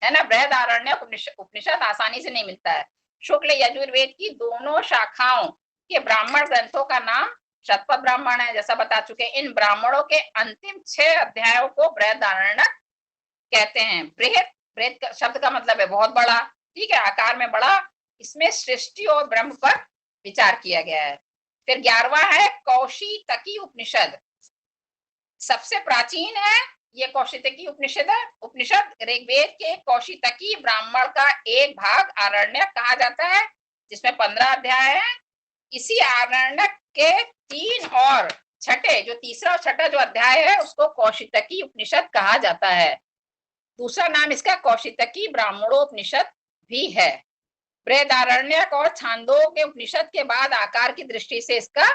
[SPEAKER 4] है ना, बृहदारण्यक उपनिषद आसानी से नहीं मिलता है। शुक्ल यजुर्वेद की दोनों शाखाओं के ब्राह्मण ग्रंथों का नाम शतपथ ब्राह्मण है, जैसा बता चुके। इन ब्राह्मणों के अंतिम 6 अध्यायों को बृहदारण्यक कहते हैं। बृहद शब्द का मतलब है बहुत बड़ा, ठीक है, आकार में बड़ा। इसमें सृष्टि और ब्रह्म पर विचार किया गया है। फिर 11वां है कौशितकी उपनिषद, सबसे प्राचीन है ये कौशितकी उपनिषद। ऋग्वेद के कौशितकी ब्राह्मण का एक भाग आरण्यक कहा जाता है, जिसमें 15 अध्याय है। इसी आरण्यक के 3 और छठे, जो तीसरा और छठा जो अध्याय है, उसको कौशितकी उपनिषद कहा जाता है। दूसरा नाम इसका कौशितकी ब्राह्मणोपनिषद भी है। बृहदारण्यक और छांदोग्य उपनिषद के बाद आकार की दृष्टि से इसका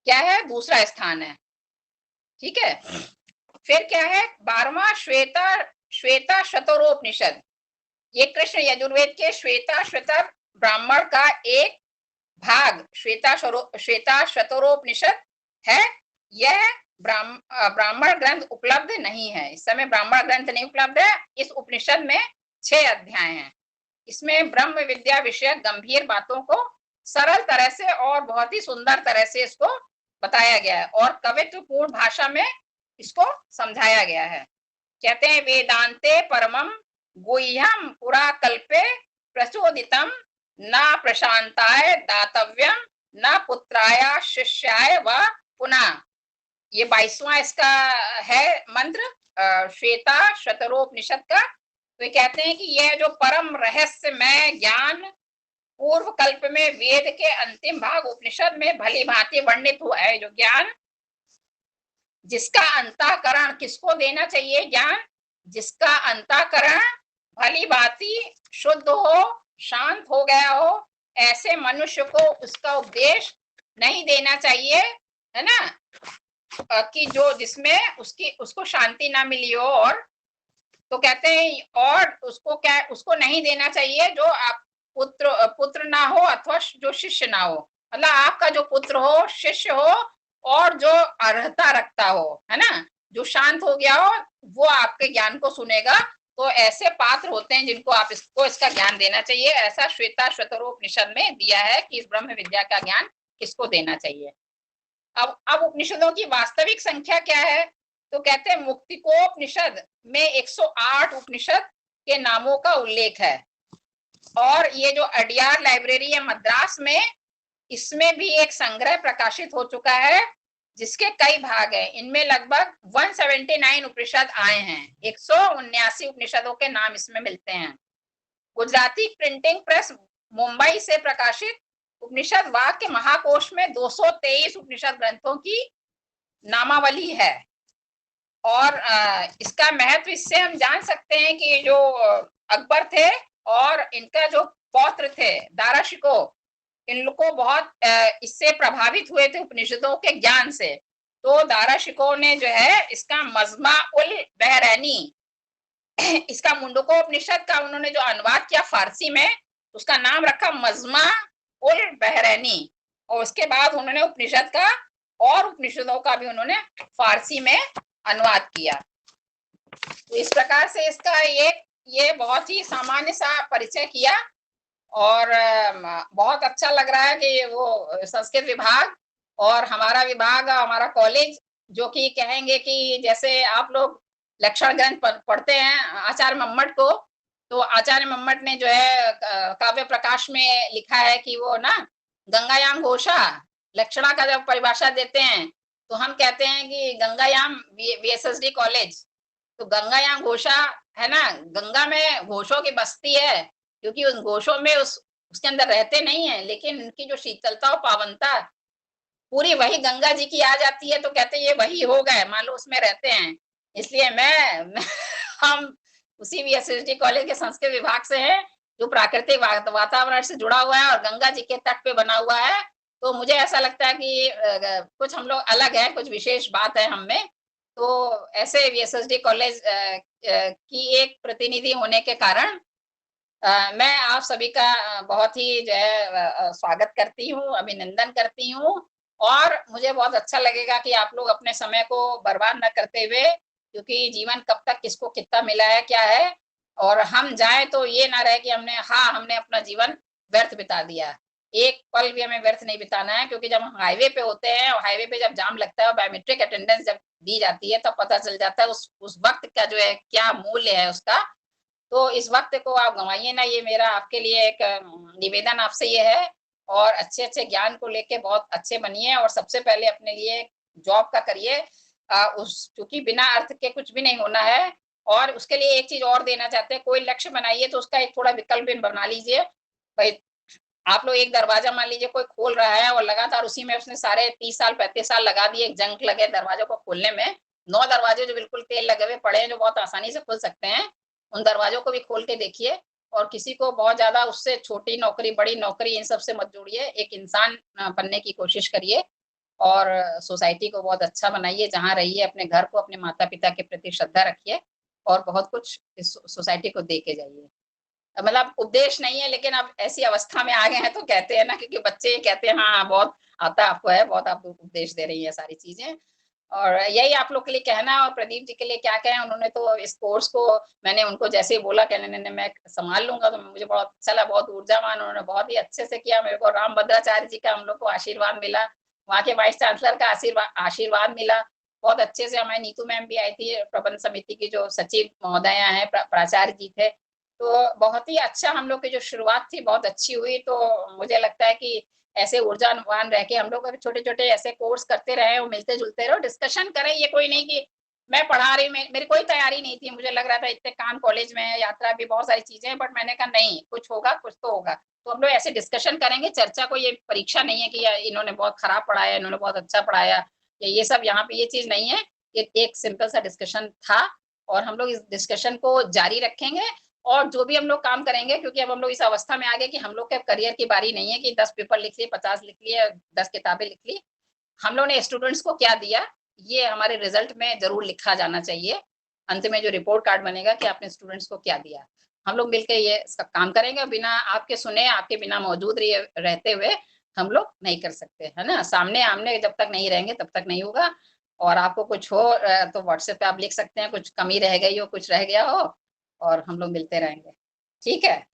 [SPEAKER 4] क्या है, दूसरा स्थान है, ठीक है। फिर क्या है 12वां श्वेता शतरोपनिषद। ये कृष्ण यजुर्वेद के श्वेता ब्राह्मण का एक भाग श्वेता शतरोपनिषद है। यह ब्राह्मण ग्रंथ उपलब्ध नहीं है, इस समय ब्राह्मण ग्रंथ नहीं उपलब्ध है। इस उपनिषद में 6 अध्याय हैं। इसमें ब्रह्म विद्या विषयक गंभीर बातों को सरल तरह से और बहुत ही सुंदर तरह से इसको बताया गया है, और कवित्वपूर्ण भाषा में इसको समझाया गया है। कहते हैं वेदांते परमम गुह्यम पुरा कल्पे प्रचोदितम न प्रशांताय दातव्यम न पुत्राय शिष्याय व पुनः। ये 22वां इसका है मंत्र श्वेता शतरोपनिषद का। तो ये कहते हैं कि यह जो परम रहस्यमय ज्ञान पूर्व कल्प में वेद के अंतिम भाग उपनिषद में भली भांति वर्णित हुआ है, जो ज्ञान जिसका अंतःकरण किसको देना चाहिए, ज्ञान जिसका अंतःकरण भली भांति शुद्ध हो, शांत हो गया हो, ऐसे मनुष्य को उसका उपदेश नहीं देना चाहिए, है ना, कि जो जिसमें उसको शांति ना मिली हो। और तो कहते हैं और उसको नहीं देना चाहिए जो आप पुत्र ना हो अथवा जो शिष्य ना हो। मतलब आपका जो पुत्र हो, शिष्य हो, और जो अर्हता रखता हो, है ना, जो शांत हो गया हो, वो आपके ज्ञान को सुनेगा। तो ऐसे पात्र होते हैं जिनको आप इसका ज्ञान देना चाहिए। ऐसा श्वेतरोपनिषद में दिया है कि इस ब्रह्म विद्या का ज्ञान किसको देना चाहिए। अब उपनिषदों की वास्तविक संख्या क्या है? तो कहते हैं मुक्तिकोपनिषद में 108 उपनिषद के नामों का उल्लेख है। और ये जो अडियार लाइब्रेरी है मद्रास में, इसमें भी एक संग्रह प्रकाशित हो चुका है जिसके कई भाग हैं। इनमें लगभग 179 उपनिषद आए हैं। 179 उपनिषदों के नाम इसमें मिलते हैं। गुजराती प्रिंटिंग प्रेस मुंबई से प्रकाशित उपनिषद वाक्य महाकोश में 223 उपनिषद ग्रंथों की नामावली है। और इसका महत्व इससे हम जान सकते हैं कि जो अकबर थे और इनका जो पौत्र थे दारा शिको, इन लोग को बहुत इससे प्रभावित हुए थे उपनिषदों के ज्ञान से। तो दारा शिको ने जो है इसका मजमा उल बहरैनी, इसका मुंडकोपनिषद का उन्होंने जो अनुवाद किया फारसी में, उसका नाम रखा मजमा उल बहरैनी। और उसके बाद उन्होंने उपनिषद का और उपनिषदों का भी उन्होंने फारसी में अनुवाद किया। तो इस प्रकार से इसका ये बहुत ही सामान्य सा परिचय किया। और बहुत अच्छा लग रहा है कि वो संस्कृत विभाग और हमारा विभाग, हमारा कॉलेज, जो कि कहेंगे कि जैसे आप लोग लक्षण ग्रंथ पढ़ते हैं आचार्य मम्मट को, तो आचार्य मम्मट ने जो है काव्य प्रकाश में लिखा है कि वो ना गंगायाम घोषा लक्षणा का जब परिभाषा देते हैं तो हम कहते हैं कि गंगायाम VSSD कॉलेज, तो गंगायाम घोषा है ना, गंगा में घोषों की बस्ती है, क्योंकि उन घोषों में उसके अंदर रहते नहीं है, लेकिन उनकी जो शीतलता और पावनता पूरी वही गंगा जी की आ जाती है। तो कहते हैं ये वही हो गए, मान लो उसमें रहते हैं। इसलिए हम उसी VSSD कॉलेज के संस्कृत विभाग से हैं, जो प्राकृतिक वातावरण से जुड़ा हुआ है और गंगा जी के तट पे बना हुआ है। तो मुझे ऐसा लगता है कि कुछ हम लोग अलग है, कुछ विशेष बात है हम में। तो ऐसे VSSD कॉलेज की एक प्रतिनिधि होने के कारण मैं आप सभी का बहुत ही जो है स्वागत करती हूँ, अभिनंदन करती हूँ। और मुझे बहुत अच्छा लगेगा कि आप लोग अपने समय को बर्बाद न करते हुए, क्योंकि जीवन कब तक किसको कितना मिला है क्या है, और हम जाए तो ये ना रहे कि हमने अपना जीवन व्यर्थ बिता दिया। एक पल भी हमें व्यर्थ नहीं बिताना है, क्योंकि जब हम हाईवे पे होते हैं और हाईवे पे जब जाम लगता है और बायोमेट्रिक अटेंडेंस जब दी जाती है तब पता चल जाता है उस वक्त का जो है क्या मूल्य है उसका। तो इस वक्त को आप गंवाइए ना, ये मेरा आपके लिए एक निवेदन आपसे ये है। और अच्छे अच्छे ज्ञान को लेके बहुत अच्छे बनिए, और सबसे पहले अपने लिए जॉब का करिए, क्योंकि बिना अर्थ के कुछ भी नहीं होना है। और उसके लिए एक चीज और देना चाहते हैं, कोई लक्ष्य बनाइए तो उसका एक थोड़ा विकल्प भी बना लीजिए। भाई आप लोग एक दरवाजा मान लीजिए कोई खोल रहा है और लगातार उसी में उसने सारे 30 साल 35 साल लगा दिए, जंग लगे दरवाजों को खोलने में। 9 दरवाजे जो बिल्कुल तेल लगे हुए पड़े हैं, जो बहुत आसानी से खुल सकते हैं, उन दरवाजों को भी खोल के देखिए। और किसी को बहुत ज्यादा उससे छोटी नौकरी बड़ी नौकरी इन सब से मत जोड़िए, एक इंसान बनने की कोशिश करिए और सोसाइटी को बहुत अच्छा बनाइए जहाँ रहिए। अपने घर को, अपने माता पिता के प्रति श्रद्धा रखिए और बहुत कुछ इस सोसाइटी को दे के जाइए। मतलब उपदेश नहीं है, लेकिन अब ऐसी अवस्था में आ गए हैं तो कहते हैं ना, क्योंकि बच्चे कहते हैं हाँ बहुत आता आपको है, बहुत आप उपदेश दे रही है सारी चीजें। और यही आप लोग के लिए कहना है। और प्रदीप जी के लिए क्या कहें, उन्होंने तो इस कोर्स को, मैंने उनको जैसे ही बोला कहने ने मैं संभाल लूंगा, तो मुझे बहुत अच्छा लगा, बहुत ऊर्जावान, उन्होंने बहुत ही अच्छे से किया। मेरे को राम भद्राचार्य जी का हम लोग को आशीर्वाद मिला, वहाँ के वाइस चांसलर का आशीर्वाद मिला बहुत अच्छे से। हमारी नीतू मैम भी आई थी, प्रबंध समिति की जो सचिव महोदया है, प्राचार्य जी थे। तो बहुत ही अच्छा हम लोग की जो शुरुआत थी बहुत अच्छी हुई। तो मुझे लगता है कि ऐसे ऊर्जावान रह के हम लोग छोटे छोटे ऐसे कोर्स करते रहे, वो मिलते जुलते रहो, डिस्कशन करें। ये कोई नहीं कि मैं पढ़ा रही, मेरी कोई तैयारी नहीं थी, मुझे लग रहा था इतने काम कॉलेज में है, यात्रा भी बहुत सारी चीजें, बट मैंने कहा नहीं, कुछ होगा, कुछ तो होगा। तो हम लोग ऐसे डिस्कशन करेंगे, चर्चा को, ये परीक्षा नहीं है कि इन्होंने बहुत खराब पढ़ाया, इन्होंने बहुत अच्छा पढ़ाया, या ये सब यहाँ पे ये चीज नहीं है। ये एक सिंपल सा डिस्कशन था और हम लोग इस डिस्कशन को जारी रखेंगे। और जो भी हम लोग काम करेंगे, क्योंकि अब हम लोग इस अवस्था में आ गए कि हम लोग के करियर की बारी नहीं है कि 10 पेपर लिख लिए, 50 लिख लिए, 10 किताबें लिख ली। हम लोग ने स्टूडेंट्स को क्या दिया, ये हमारे रिजल्ट में जरूर लिखा जाना चाहिए। अंत में जो रिपोर्ट कार्ड बनेगा कि आपने स्टूडेंट्स को क्या दिया। हम लोग मिलकर ये इसका काम करेंगे, बिना आपके सुने, आपके बिना मौजूद रहते हुए हम लोग नहीं कर सकते, है ना। सामने आमने जब तक नहीं रहेंगे तब तक नहीं होगा। और आपको कुछ हो तो व्हाट्सएप पे आप लिख सकते हैं, कुछ कमी रह गई हो, कुछ रह गया हो, और हम लोग मिलते रहेंगे। ठीक है।